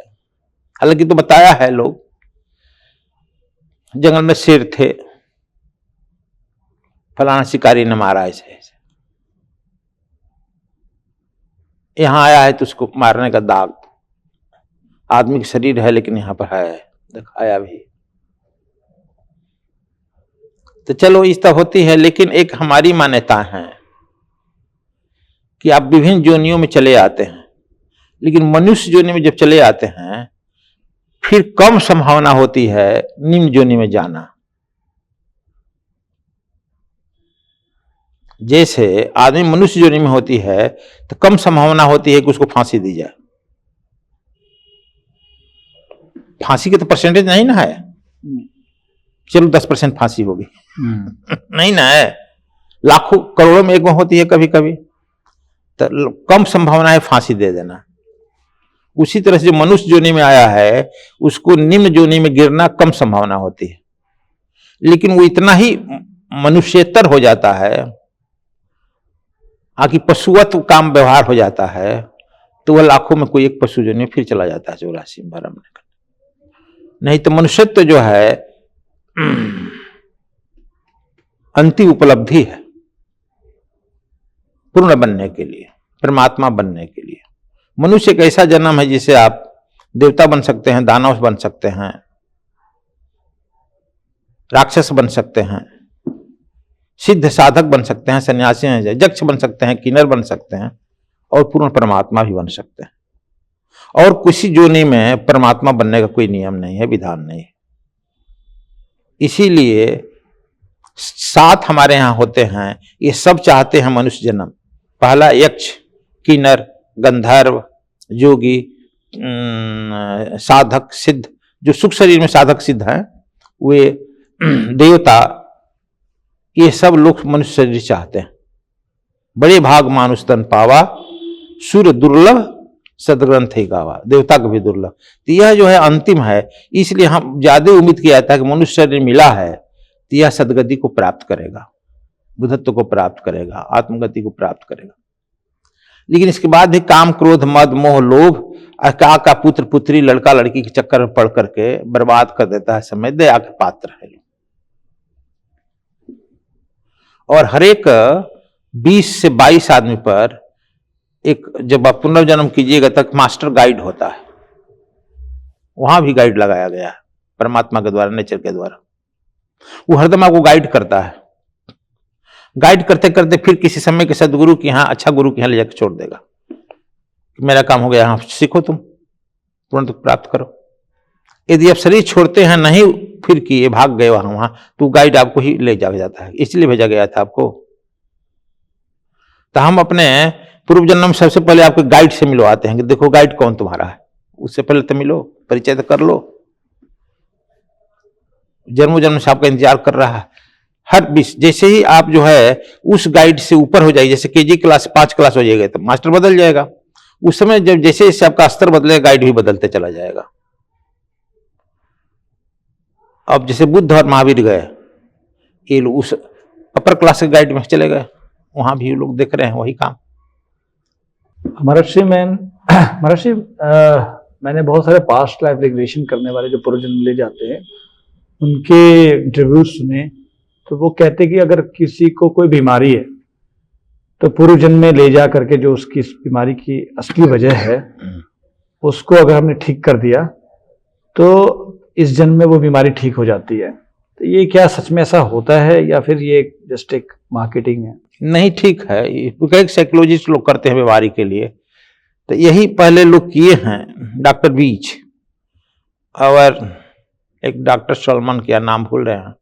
हालांकि तो बताया है लोग, जंगल में शेर थे, फलाना शिकारी ने मारा ऐसे ऐसे, यहां आया है तो उसको मारने का दाग, आदमी का शरीर है लेकिन यहां पर है, दिखाया भी। तो चलो इस तरह होती है, लेकिन एक हमारी मान्यता है कि आप विभिन्न जोनियों में चले आते हैं, लेकिन मनुष्य जोनि में जब चले आते हैं फिर कम संभावना होती है निम्न जोनि में जाना। जैसे आदमी मनुष्य जोनि में होती है तो कम संभावना होती है कि उसको फांसी दी जाए। फांसी की तो परसेंटेज नहीं ना है, चलो 10% फांसी होगी, नहीं ना है, लाखों करोड़ों में एक में होती है कभी कभी, तो कम संभावना है फांसी दे देना। उसी तरह से मनुष्य जोनि में आया है उसको निम्न जोनि में गिरना कम संभावना होती है, लेकिन वो इतना ही मनुष्यतर हो जाता है, आकि पशुवत काम व्यवहार हो जाता है, तो वह लाखों में कोई एक पशु जोनि में फिर चला जाता है 84 में भरम। नहीं तो मनुष्यत्व जो है अंतिम उपलब्धि है पूर्ण बनने के लिए, परमात्मा बनने के लिए। मनुष्य एक ऐसा जन्म है जिसे आप देवता बन सकते हैं, दानव बन सकते हैं, राक्षस बन सकते हैं, सिद्ध साधक बन सकते हैं, सन्यासी हैं, यक्ष बन सकते हैं, किन्नर बन सकते हैं, और पूर्ण परमात्मा भी बन सकते हैं। और किसी जोनि में परमात्मा बनने का कोई नियम नहीं है, विधान नहीं है। इसीलिए 7 हमारे यहां होते हैं, ये सब चाहते हैं मनुष्य जन्म। पहला यक्ष, किन्नर, गंधर्व, योगी, साधक, सिद्ध, जो सुख शरीर में साधक सिद्ध हैं, वे देवता, कि ये सब लोग मनुष्य शरीर चाहते हैं। बड़े भाग मानुष तन पावा, सूर्य दुर्लभ सदग्रंथ ही गावा, देवता को भी दुर्लभ। तो यह जो है अंतिम है, इसलिए हम ज्यादा उम्मीद किया था कि मनुष्य शरीर मिला है तो यह सदगति को प्राप्त करेगा, बुद्धत्व को प्राप्त करेगा, आत्मगति को प्राप्त करेगा। लेकिन इसके बाद भी काम क्रोध मद मोह लोभ का पुत्र पुत्री लड़का लड़की के चक्कर में पड़ करके बर्बाद कर देता है समय। दया के पात्र है। और हर एक 20 से 22 आदमी पर एक, जब आप पुनर्जन्म कीजिएगा तक मास्टर गाइड होता है, वहां भी गाइड लगाया गया है परमात्मा के द्वारा, नेचर के द्वारा। वो हरदम आपको गाइड करता है। गाइड करते करते फिर किसी समय के सदगुरु के यहाँ, अच्छा गुरु के यहाँ ले जाकर छोड़ देगा। मेरा काम हो गया, यहाँ सीखो, तुम तुरंत प्राप्त करो। यदि आप शरीर छोड़ते हैं, नहीं फिर किए, भाग गए वहां, तो गाइड आपको ही ले जाता है। इसलिए भेजा गया था आपको। तो हम अपने पूर्व जन्म सबसे पहले आपको गाइड से मिलवाते हैं कि देखो गाइड कौन तुम्हारा है, उससे पहले तो मिलो, परिचय तो कर लो। जन्मों जन्म से आपका इंतजार कर रहा है। हर 20 जैसे ही आप जो है उस गाइड से ऊपर हो जाइए, जैसे केजी क्लास 5 क्लास हो जाएगा तो मास्टर बदल जाएगा। उस समय जब जैसे जैसे आपका स्तर बदलेगा, गाइड भी बदलते चला जाएगा। अब जैसे बुद्ध और महावीर गए, ये लोग उस अपर क्लास के गाइड में चले गए, वहां भी लोग देख रहे हैं वही काम। महर्षि मैंने बहुत सारे पास्ट लाइफ रिग्रेशन करने वाले जो पूर्वजन्म ले जाते हैं, उनके इंटरव्यू सुने, तो वो कहते कि अगर किसी को कोई बीमारी है तो पूर्व जन्म में ले जा करके जो उसकी बीमारी की असली वजह है उसको अगर हमने ठीक कर दिया तो इस जन्म में वो बीमारी ठीक हो जाती है। तो ये क्या सच में ऐसा होता है या फिर ये जस्ट एक मार्केटिंग है? नहीं, ठीक है। एक साइकोलॉजिस्ट लोग करते हैं बीमारी के लिए, तो यही पहले लोग किए हैं। डॉक्टर बीच और एक डॉक्टर सलमान, क्या नाम भूल रहे हैं,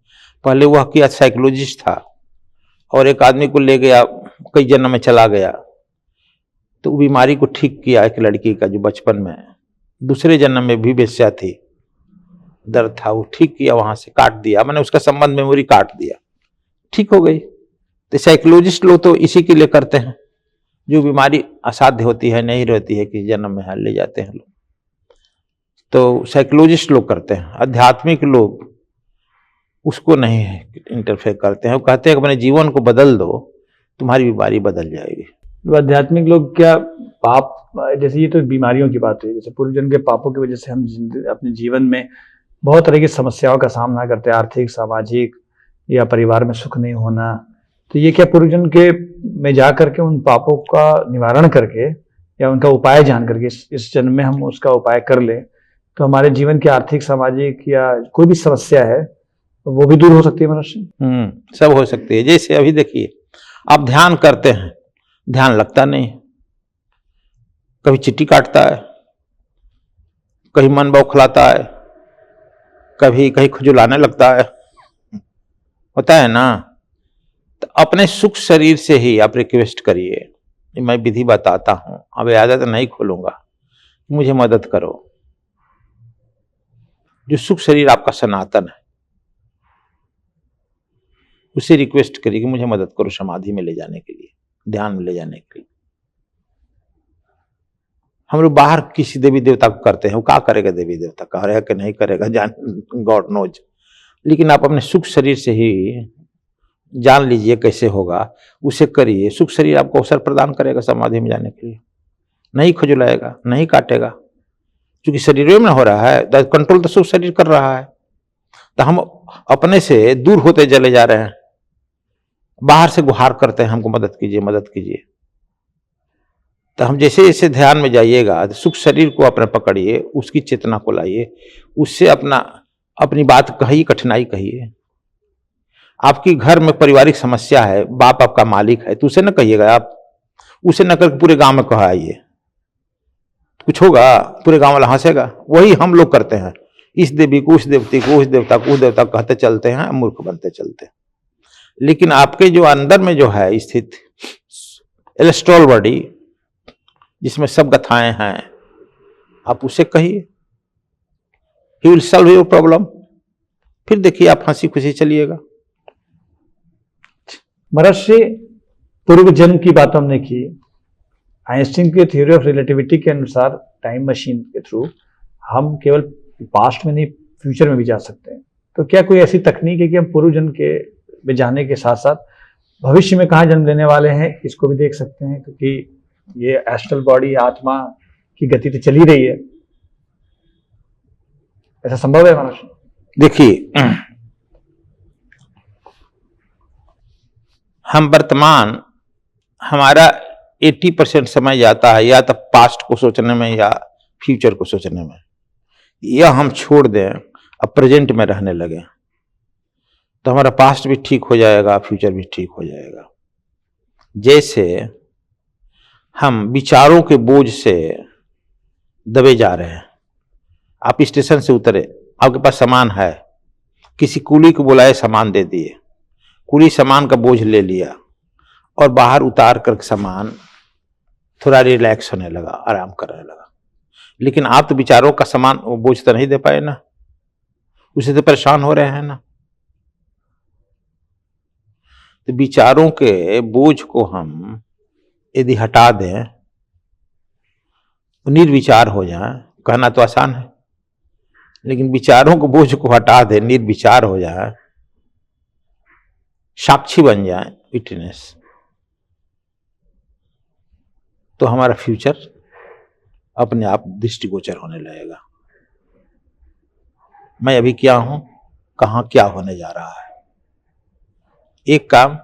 पहले वह किया, साइकोलॉजिस्ट था, और एक आदमी को ले गया, कई जन्म में चला गया, तो वो बीमारी को ठीक किया। एक लड़की का जो बचपन में दूसरे जन्म में भी वेश्या थी, दर्द था, वो ठीक किया, वहां से काट दिया, मैंने उसका संबंध मेमोरी काट दिया, ठीक हो गई। तो साइकोलॉजिस्ट लोग तो इसी के लिए करते हैं, जो बीमारी असाध्य होती है, नहीं रहती है कि जन्म में है, ले जाते हैं लोग, तो साइकोलॉजिस्ट लोग करते हैं। आध्यात्मिक लोग उसको नहीं इंटरफेयर करते हैं, वो कहते हैं कि अपने जीवन को बदल दो, तुम्हारी बीमारी बदल जाएगी। तो आध्यात्मिक लोग क्या पाप, जैसे ये तो बीमारियों की बात हुई, जैसे पूर्व जन्म के पापों की वजह से हम अपने जीवन में बहुत तरह की समस्याओं का सामना करते हैं, आर्थिक, सामाजिक, या परिवार में सुख नहीं होना, तो ये क्या पूर्व जन्म के में जा करके उन पापों का निवारण करके या उनका उपाय जान करके इस जन्म में हम उसका उपाय कर ले तो हमारे जीवन की आर्थिक, सामाजिक या कोई भी समस्या है वो भी दूर हो सकती है? मनुष्य सब हो सकती है। जैसे अभी देखिए, आप ध्यान करते हैं, ध्यान लगता नहीं, कभी चिट्ठी काटता है, कहीं मन बौखलाता है, कभी कहीं खुजलाने लगता है, होता है ना। तो अपने सुख शरीर से ही आप रिक्वेस्ट करिए, मैं विधि बताता हूं, अब आदत नहीं खोलूंगा, मुझे मदद करो। जो सुख शरीर आपका सनातन है, उसे रिक्वेस्ट करिए कि मुझे मदद करो समाधि में ले जाने के लिए, ध्यान में ले जाने के लिए। हम लोग बाहर किसी देवी देवता को करते हैं, वो क्या करेगा, देवी देवता करेगा कि नहीं करेगा, जान गॉड नोज। लेकिन आप अपने सुख शरीर से ही जान लीजिए कैसे होगा, उसे करिए। सुख शरीर आपको अवसर प्रदान करेगा समाधि में जाने के लिए, नहीं खुजलाएगा, नहीं काटेगा, क्योंकि शरीर में हो रहा है, कंट्रोल तो सुख शरीर कर रहा है। तो हम अपने से दूर होते चले जा रहे हैं, बाहर से गुहार करते हैं, हमको मदद कीजिए, मदद कीजिए। तो हम जैसे जैसे ध्यान में जाइएगा, सुख शरीर को अपने पकड़िए, उसकी चेतना को लाइए, उससे अपनी बात कहिए, कठिनाई कहिए। आपकी घर में पारिवारिक समस्या है, बाप आपका मालिक है, तो उसे न कहिएगा, आप उसे न करके पूरे गांव में कहाइए, कुछ होगा, पूरे गांव वाला हंसेगा। वही हम लोग करते हैं, इस देवी को, उस देवती को, उस देवता को, उस देवता को कहते चलते हैं, मूर्ख बनते चलते हैं। लेकिन आपके जो अंदर में जो है स्थित एलेस्ट्रॉल बॉडी, जिसमें सब कथाएं हैं, आप उसे कहिए, he will solve your problem. फिर देखिए आप हंसी खुशी चलिएगा। महर्षि, पूर्व जन्म की बात हमने की। आइंस्टीन के थ्योरी ऑफ रिलेटिविटी के अनुसार टाइम मशीन के थ्रू हम केवल पास्ट में नहीं फ्यूचर में भी जा सकते हैं। तो क्या कोई ऐसी तकनीक है कि हम पूर्व जन्म के में जाने के साथ साथ भविष्य में कहाँ जन्म लेने वाले हैं इसको भी देख सकते हैं? क्योंकि ये एस्ट्रल बॉडी, आत्मा की गति तो चल ही रही है, ऐसा संभव है मनुष्य? देखिए, हम वर्तमान हमारा 80% समय जाता है या तो पास्ट को सोचने में या फ्यूचर को सोचने में। यह हम छोड़ दें, अब प्रेजेंट में रहने लगे तो हमारा पास्ट भी ठीक हो जाएगा, फ्यूचर भी ठीक हो जाएगा। जैसे हम विचारों के बोझ से दबे जा रहे हैं। आप स्टेशन से उतरे, आपके पास सामान है, किसी कुली को बुलाए, सामान दे दिए, कुली सामान का बोझ ले लिया और बाहर उतार कर सामान थोड़ा रिलैक्स होने लगा, आराम करने लगा। लेकिन आप तो विचारों का सामान वो बोझ तो नहीं दे पाए ना, उसे तो परेशान हो रहे हैं ना। तो विचारों के बोझ को हम यदि हटा दें, निर्विचार हो जाए, कहना तो आसान है, लेकिन विचारों को बोझ को हटा दें, निर्विचार हो जाए, साक्षी बन जाए, विटनेस, तो हमारा फ्यूचर अपने आप दृष्टिगोचर होने लगेगा। मैं अभी क्या हूं, कहां क्या होने जा रहा है। एक काम,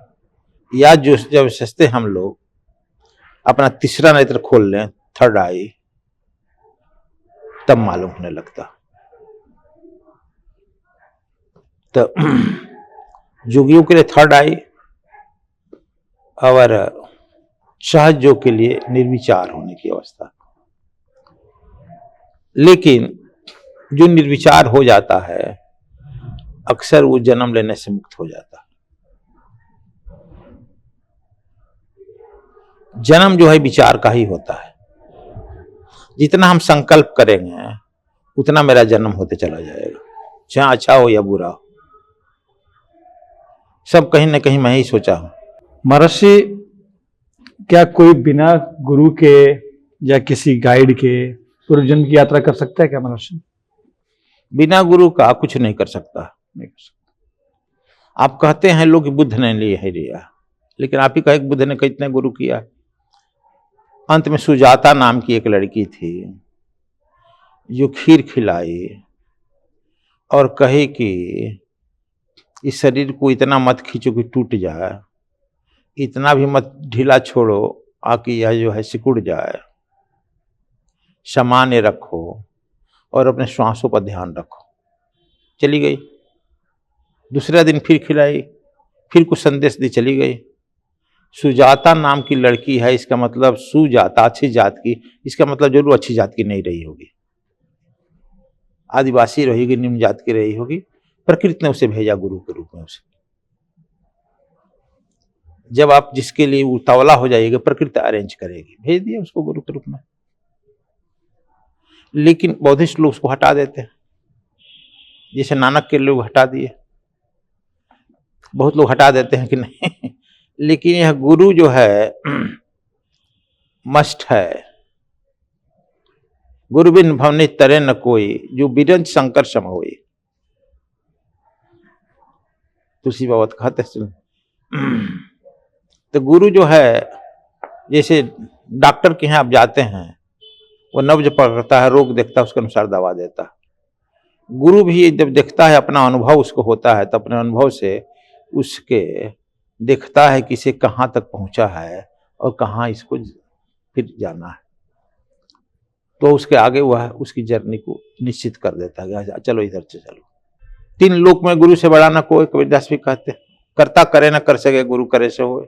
या जो जब सस्ते हम लोग अपना तीसरा नेत्र खोल लें, थर्ड आई, तब मालूम होने लगता। तो जोगियों के लिए थर्ड आई और सहज योग के लिए निर्विचार होने की अवस्था। लेकिन जो निर्विचार हो जाता है, अक्सर वो जन्म लेने से मुक्त हो जाता है। जन्म जो है विचार का ही होता है। जितना हम संकल्प करेंगे उतना मेरा जन्म होते चला जाएगा, चाहे अच्छा हो या बुरा हो, सब कहीं ना कहीं मैं ही सोचा हूं। महर्षि, क्या कोई बिना गुरु के या किसी गाइड के पूर्व जन्म की यात्रा कर सकता है क्या महर्षि? बिना गुरु का कुछ नहीं कर सकता। नहीं कर सकता। आप कहते हैं लोग कि बुद्ध ने लिया, लेकिन आप ही कहे बुद्ध ने कितने गुरु किया। अंत में सुजाता नाम की एक लड़की थी जो खीर खिलाई और कही कि इस शरीर को इतना मत खींचो कि टूट जाए, इतना भी मत ढीला छोड़ो आकि यह जो है सिकुड़ जाए, सामान्य रखो और अपने श्वासों पर ध्यान रखो। चली गई। दूसरा दिन फिर खिलाई, फिर कुछ संदेश दी, चली गई। सुजाता नाम की लड़की है, इसका मतलब सुजाता, अच्छी जात की, इसका मतलब जरूर अच्छी जात की नहीं रही होगी, आदिवासी रहेगी, निम्न जात की रही होगी। प्रकृति ने उसे भेजा गुरु के रूप में। उसे जब आप जिसके लिए उतावला हो जाइएगा, प्रकृति अरेंज करेगी, भेज दिया उसको गुरु के रूप में। लेकिन बौद्धिस्ट लोग उसको हटा देते हैं, जैसे नानक के लोग हटा दिए। बहुत लोग हटा देते हैं कि नहीं, लेकिन यह गुरु जो है मस्ट है। गुरु बिन भवनि तरे न कोई, जो बिरंज शंकर सम होई। तुलसी बाबा कहते हैं। तो गुरु जो है, जैसे डॉक्टर के यहाँ आप जाते हैं, वो नब्ज पकड़ता है, रोग देखता है, उसके अनुसार दवा देता है। गुरु भी जब देखता है, अपना अनुभव उसको होता है, तो अपने अनुभव से उसके देखता है कि इसे कहाँ तक पहुंचा है और कहाँ इसको फिर जाना है, तो उसके आगे वह उसकी जर्नी को निश्चित कर देता है, चलो इधर से चलो। 3 लोक में गुरु से बड़ा ना कोई, कबीरदास भी कहते, करता करे ना कर सके, गुरु करे से होए।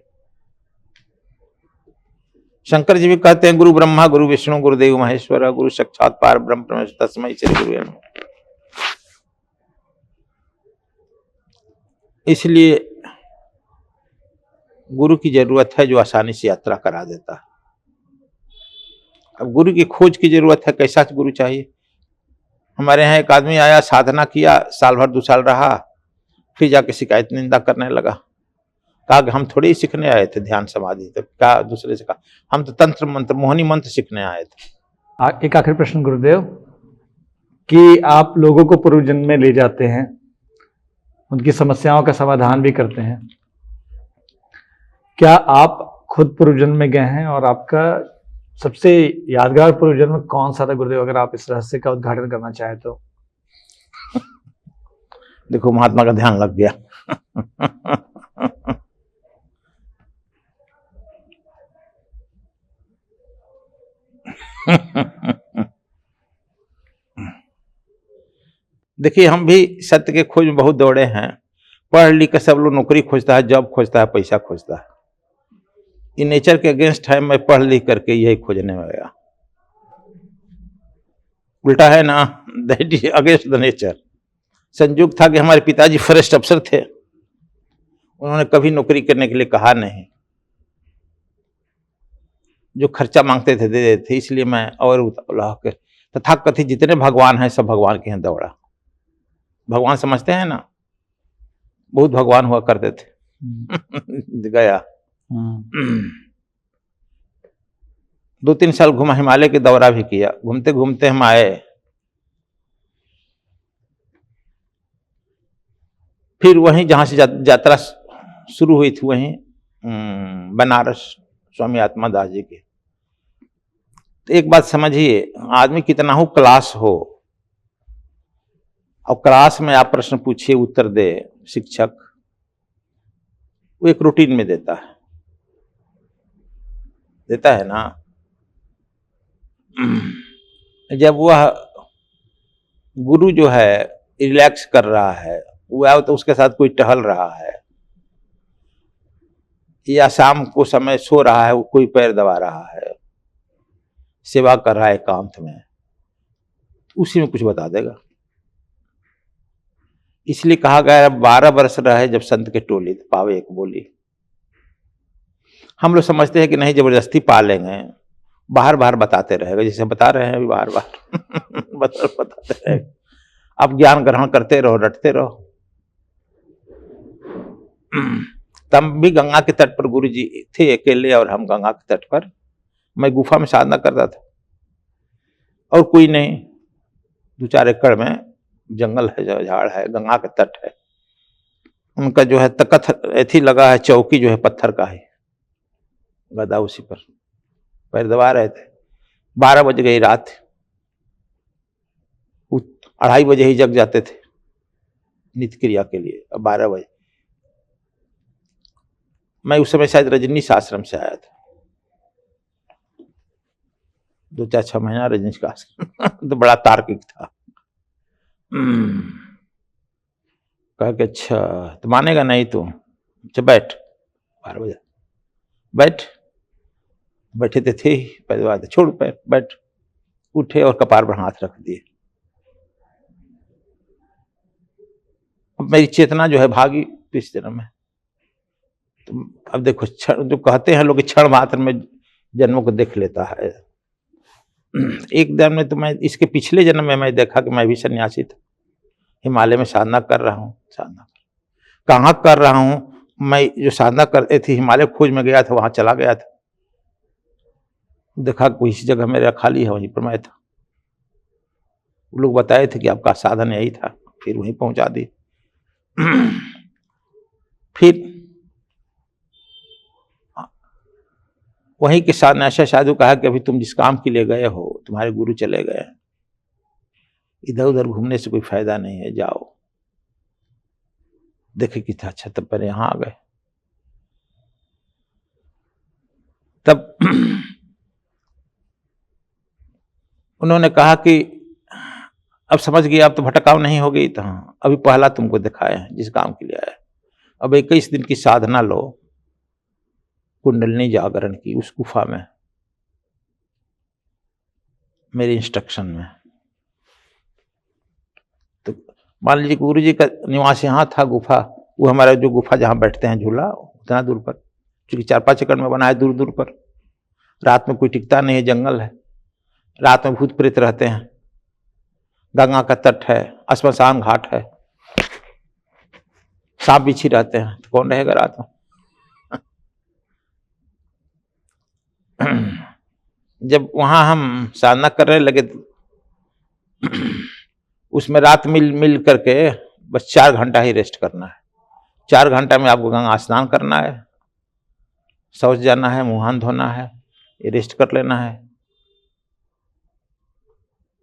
शंकर जी भी कहते हैं, गुरु ब्रह्मा गुरु विष्णु गुरुदेव महेश्वर, गुरु साक्षात पार ब्रह्म परमेश्वर तस्मै श्री गुरुवे नमः। इसलिए गुरु की जरूरत है जो आसानी से यात्रा करा देता है। अब गुरु की खोज की जरूरत है, कैसा गुरु चाहिए। हमारे यहाँ एक आदमी आया, साधना किया, साल भर 2 साल रहा, फिर जाके शिकायत निंदा करने लगा। कहा कि हम थोड़ी सीखने आए थे ध्यान समाधि, तो क्या दूसरे से कहा हम तो तंत्र मंत्र मोहनी मंत्र सीखने आए थे। एक आखिरी प्रश्न गुरुदेव, कि आप लोगों को पूर्व जन्म में ले जाते हैं, उनकी समस्याओं का समाधान भी करते हैं, क्या आप खुद पूर्व जन्म में गए हैं और आपका सबसे यादगार पूर्व जन्म कौन सा था गुरुदेव, अगर आप इस रहस्य का उद्घाटन करना चाहें तो? देखो महात्मा का ध्यान लग गया। देखिए हम भी सत्य के खोज में बहुत दौड़े हैं। पढ़ लिख कर सब लोग नौकरी खोजता है, जॉब खोजता है, पैसा खोजता है। ये नेचर के अगेंस्ट है। मैं पढ़ लिख करके यही खोजने में गया। उल्टा है ना, that is against the nature. संयोग था कि हमारे पिताजी फॉरेस्ट अफसर थे, उन्होंने कभी नौकरी करने के लिए कहा नहीं, जो खर्चा मांगते थे दे देते थे, इसलिए मैं और के तथाकथित जितने भगवान हैं सब भगवान के यहाँ दौड़ा। भगवान समझते हैं ना, बहुत भगवान हुआ करते थे। गया 2-3 साल घुमा, हिमालय के दौरा भी किया। घूमते घूमते हम आए, फिर वहीं जहां से यात्रा शुरू हुई थी वहीं बनारस स्वामी आत्मादास जी की। तो एक बात समझिए, आदमी कितना हो क्लास हो, और क्लास में आप प्रश्न पूछिए उत्तर दे शिक्षक, वो एक रूटीन में देता है ना। जब वह गुरु जो है रिलैक्स कर रहा है, वह तो उसके साथ कोई टहल रहा है, या शाम को समय सो रहा है, वो कोई पैर दबा रहा है, सेवा कर रहा है एकांत में, उसी में कुछ बता देगा। इसलिए कहा गया 12 वर्ष रहे जब संत के टोली, पावे एक बोली। हम लोग समझते हैं कि नहीं जबरदस्ती पालेंगे, बार बार बताते रहेगा, जैसे बता रहे हैं अभी बार बार बताते रहेगा। अब ज्ञान ग्रहण करते रहो, रटते रहो। तब भी गंगा के तट पर गुरु जी थे अकेले, और हम गंगा के तट पर, मैं गुफा में साधना करता था, और कोई नहीं। 2-4 एकड़ में जंगल है, झाड़ है, गंगा के तट है। उनका जो है तकथ ऐथी लगा है, चौकी जो है पत्थर का है, गदा उसी पर पैर दबा रहे थे। 12 बज गई रात, 2:30 बजे ही जग जाते थे नित्य क्रिया के लिए। अब 12 बजे, मैं उस समय शायद रजनीश आश्रम से आया था, 2-4-6 महीना रजनीश का आश्रम। तो बड़ा तार्किक था। कहा कि अच्छा तो मानेगा नहीं तू, अच्छा बैठ। 12 बजे बैठे थे पैर दबा, छोड़ पैर, बैठ। उठे और कपार पर हाथ रख दिए। अब मेरी चेतना जो है भागी इस जन्म में। तो अब देखो, जो कहते हैं लोग क्षण मात्र में जन्मों को देख लेता है। एक दिन में तो मैं इसके पिछले जन्म में मैं देखा कि मैं भी सन्यासी था, हिमालय में साधना कर रहा हूँ। कहाँ कर रहा हूँ, मैं जो साधना करते थी हिमालय खोज में गया था, वहां चला गया था, देखा कोई इसी जगह मेरा खाली है, वहीं पर मैं था। वो लोग बताए थे कि आपका साधन यही था, फिर वहीं पहुंचा दी। फिर वहीं के साथ ऐसा साधु कहा कि अभी तुम जिस काम के लिए गए हो, तुम्हारे गुरु चले गए, इधर उधर घूमने से कोई फायदा नहीं है, जाओ। देखे कि था अच्छा, तब पर यहां आ गए। तब उन्होंने कहा कि अब समझ गया, अब तो भटकाव नहीं हो गई। तो हाँ, अभी पहला तुमको दिखाया है जिस काम के लिए आया, अब 21 दिन की साधना लो कुंडलिनी जागरण की, उस गुफा में मेरे इंस्ट्रक्शन में। तो मान लीजिए गुरु जी का निवास यहाँ था, गुफा, वो हमारा जो गुफा जहाँ बैठते हैं झूला, उतना दूर पर, क्योंकि 4-5 एकड़ में बना है, दूर दूर पर। रात में कोई टिकता नहीं है, जंगल है, रात में भूत प्रेत रहते हैं, गंगा का तट है, श्मशान घाट है, सांप बिच्छी रहते हैं, तो कौन रहेगा रात में? जब वहां हम साधना करने लगे उसमें रात मिल करके बस 4 घंटा ही रेस्ट करना है। 4 घंटा में आपको गंगा स्नान करना है, शौच जाना है, मुंह हाथ धोना है, ये रेस्ट कर लेना है।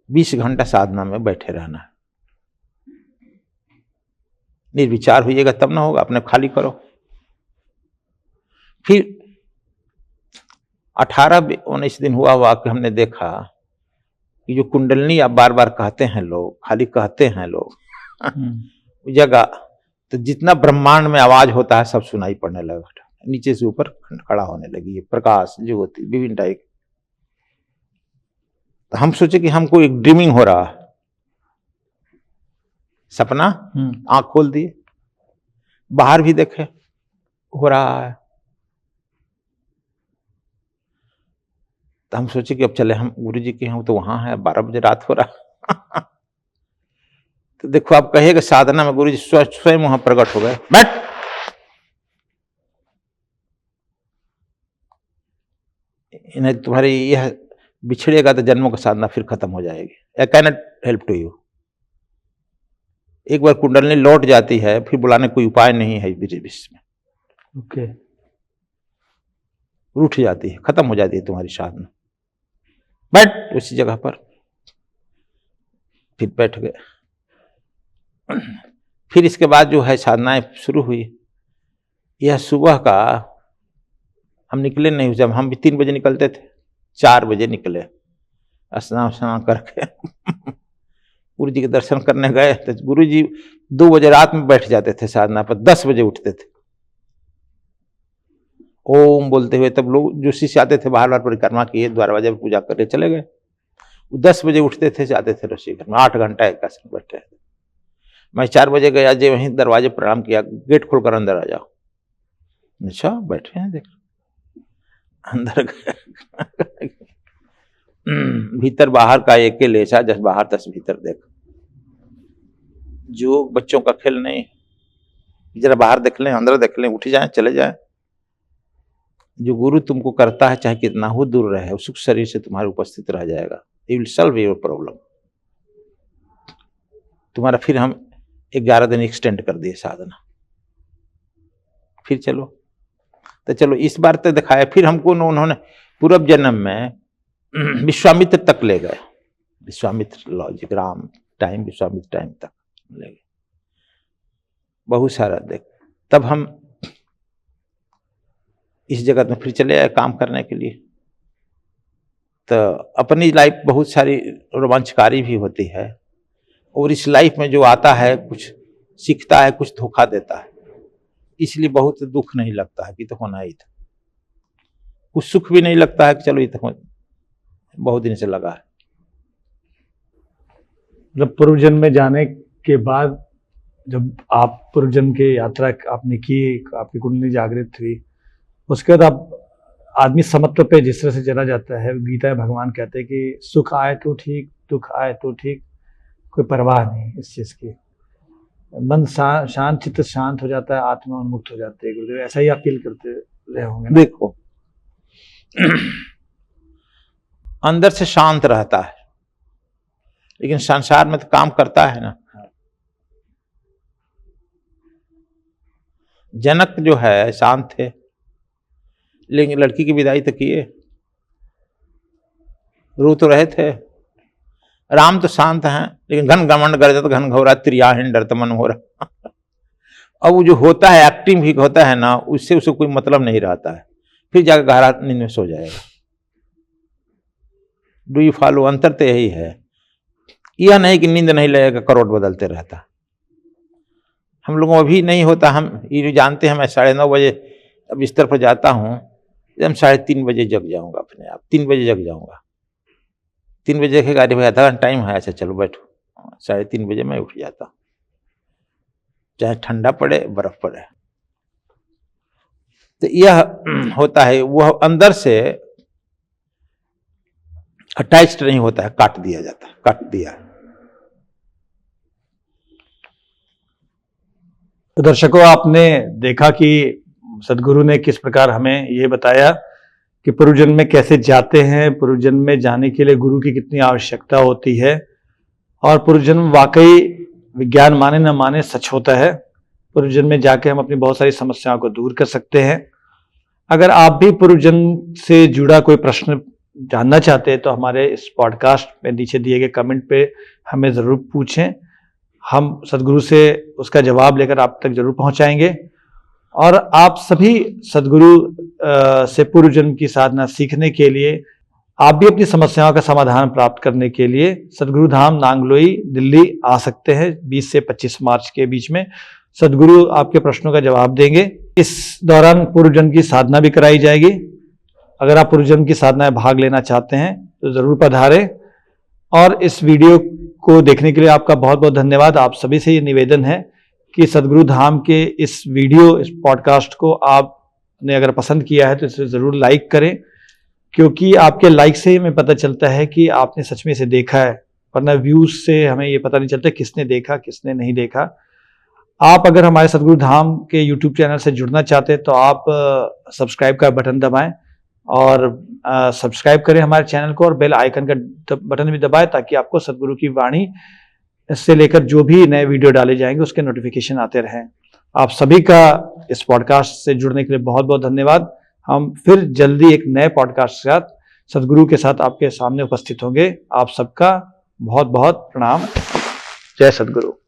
20 घंटा साधना में बैठे रहना है। निर्विचार होइएगा तब ना होगा, अपने खाली करो। फिर 18-19 दिन हुआ कि हमने देखा कि जो कुंडलनी आप बार बार कहते हैं लोग, खाली कहते हैं लोग जगह, तो जितना ब्रह्मांड में आवाज होता है सब सुनाई पड़ने लगा, नीचे से ऊपर खड़ा होने लगी, प्रकाश जो होती विभिन्न टाइप। तो हम सोचे कि हमको एक ड्रीमिंग हो रहा है, सपना। आंख खोल दिए, बाहर भी देखे हो रहा है। तो हम सोचे कि अब चले हम गुरु जी के यहाँ, तो वहां है, 12 बजे रात हो रहा तो देखो आप कहिएगा साधना में गुरु जी स्वयं वहां प्रकट हो गए। बैठ, इन्हें तुम्हारी यह बिछड़ेगा तो जन्मों का साधना फिर खत्म हो जाएगी। I can not help to you. एक बार कुंडलनी लौट जाती है फिर बुलाने कोई उपाय नहीं है विश्व में। ओके, रूठ जाती है, खत्म हो जाती है तुम्हारी साधना। बैठ उसी जगह पर। फिर बैठ गए। फिर इसके बाद जो है साधनाएं शुरू हुई। यह सुबह का हम निकले नहीं, जब हम भी 3 बजे निकलते थे, 4 बजे निकले, स्नान करके गुरु जी के दर्शन करने गए। तो गुरु जी 2 बजे रात में बैठ जाते थे साधना पर, 10 बजे उठते थे ओम बोलते हुए। तब लोग जो शिष्य आते थे बाहर बार परिक्रमा किए, दरवाजे पर पूजा करके चले गए। 10 बजे उठते थे, जाते थे ऋषि घर में, 8 घंटा एक बैठे। मैं 4 बजे गया, जो वहीं दरवाजे प्रणाम किया, गेट खोलकर अंदर आ जाओ। अच्छा बैठे हैं, देख अंदर गए। भीतर बाहर का एक के लेसा, जस बाहर तस भीतर देख। जो बच्चों का खेल नहीं, जरा बाहर देख लें, अंदर देख लें, उठ जाए, चले जाए। जो गुरु तुमको करता है, चाहे कितना हो दूर रहे, सुख शरीर से तुम्हारे उपस्थित रह जाएगा। He will solve your problem। तुम्हारा फिर हम 11 दिन एक्सटेंड कर दिए साधना। फिर चलो, तो चलो इस बार तो दिखाया। फिर हमको उन्होंने पूर्व जन्म में विश्वामित्र तक ले गए। Vishwamitra logic, Ram time, Vishwamitra time तक ले गए, बहुत सारा देख। तब हम इस जगत में फिर चले आए काम करने के लिए। तो अपनी लाइफ बहुत सारी रोमांचकारी भी होती है, और इस लाइफ में जो आता है कुछ सीखता है, कुछ धोखा देता है, इसलिए बहुत दुख नहीं लगता है कि तो होना ही था। कुछ सुख भी नहीं लगता है कि चलो ये तो बहुत दिन से लगा है। मतलब पूर्व जन्म में जाने के बाद जब आप पूर्व जन्म की यात्रा आपने की, आपकी कुंडली जागृत हुई, उसके बाद आप आदमी समत्व पे जिस तरह से चला जाता है, गीता में भगवान कहते हैं कि सुख आए तो ठीक, दुख आए तो ठीक, कोई परवाह नहीं इस चीज की। मन शांत, चित्त शांत हो जाता है, आत्मा उन्मुक्त हो जाती है। गुरुदेव ऐसा ही आप फील करते रहे होंगे ना? देखो अंदर से शांत रहता है, लेकिन संसार में तो काम करता है ना। जनक जो है शांत थे, लेकिन लड़की की विदाई तो किए, रो तो रहे थे। राम तो शांत हैं, लेकिन घन घमंड कर घन घोरा त्रियाहीन डरत मन हो रहा। अब वो जो होता है एक्टिंग भी होता है ना, उससे उसे कोई मतलब नहीं रहता है, फिर जाकर गहरा नींद में सो जाएगा। Do you follow? अंतर तो यही है। यह नहीं कि नींद नहीं लगेगा, करोड़ बदलते रहता। हम लोगों को अभी नहीं होता। हम ये जानते हैं, मैं 9:30 बजे बिस्तर पर जाता हूँ, एकदम 3:30 बजे जग जाऊंगा अपने आप। 3 बजे जग जाऊंगा। 3 बजे देखेगा, अरे भाई आधा घंटा टाइम है, अच्छा चलो बैठो। 3:30 बजे मैं उठ जाता हूँ, चाहे ठंडा पड़े बर्फ पड़े। तो यह होता है, वह अंदर से अटैच्ड नहीं होता है, काट दिया जाता है, काट दिया। तो दर्शकों, आपने देखा कि सदगुरु ने किस प्रकार हमें ये बताया कि पूर्व जन्म में कैसे जाते हैं, पूर्व जन्म में जाने के लिए गुरु की कितनी आवश्यकता होती है, और पूर्व जन्म वाकई विज्ञान माने न माने सच होता है। पूर्व जन्म में जाके हम अपनी बहुत सारी समस्याओं को दूर कर सकते हैं। अगर आप भी पूर्व जन्म से जुड़ा कोई प्रश्न जानना चाहते हैं तो हमारे इस पॉडकास्ट में नीचे दिए गए कमेंट पे हमें ज़रूर पूछें, हम सदगुरु से उसका जवाब लेकर आप तक जरूर पहुंचाएंगे। और आप सभी सदगुरु से पूर्व जन्म की साधना सीखने के लिए, आप भी अपनी समस्याओं का समाधान प्राप्त करने के लिए सदगुरु धाम नांगलोई दिल्ली आ सकते हैं 20 से 25 मार्च के बीच में। सदगुरु आपके प्रश्नों का जवाब देंगे। इस दौरान पूर्व जन्म की साधना भी कराई जाएगी। अगर आप पूर्व जन्म की साधना में भाग लेना चाहते हैं तो जरूर पधारें। और इस वीडियो को देखने के लिए आपका बहुत बहुत धन्यवाद। आप सभी से ये निवेदन है कि सदगुरु धाम के इस वीडियो, इस पॉडकास्ट को आपने अगर पसंद किया है तो इसे ज़रूर लाइक करें, क्योंकि आपके लाइक से ही हमें पता चलता है कि आपने सच में इसे देखा है, वरना व्यूज़ से हमें ये पता नहीं चलता किसने देखा किसने नहीं देखा। आप अगर हमारे सदगुरु धाम के YouTube चैनल से जुड़ना चाहते हैं तो आप सब्सक्राइब का बटन दबाएं और सब्सक्राइब करें हमारे चैनल को, और बेल आइकन का बटन भी दबाएं ताकि आपको सदगुरु की वाणी से लेकर जो भी नए वीडियो डाले जाएंगे उसके नोटिफिकेशन आते रहें। आप सभी का इस पॉडकास्ट से जुड़ने के लिए बहुत बहुत धन्यवाद। हम फिर जल्दी एक नए पॉडकास्ट के साथ, सदगुरु के साथ आपके सामने उपस्थित होंगे। आप सबका बहुत बहुत प्रणाम। जय सदगुरु।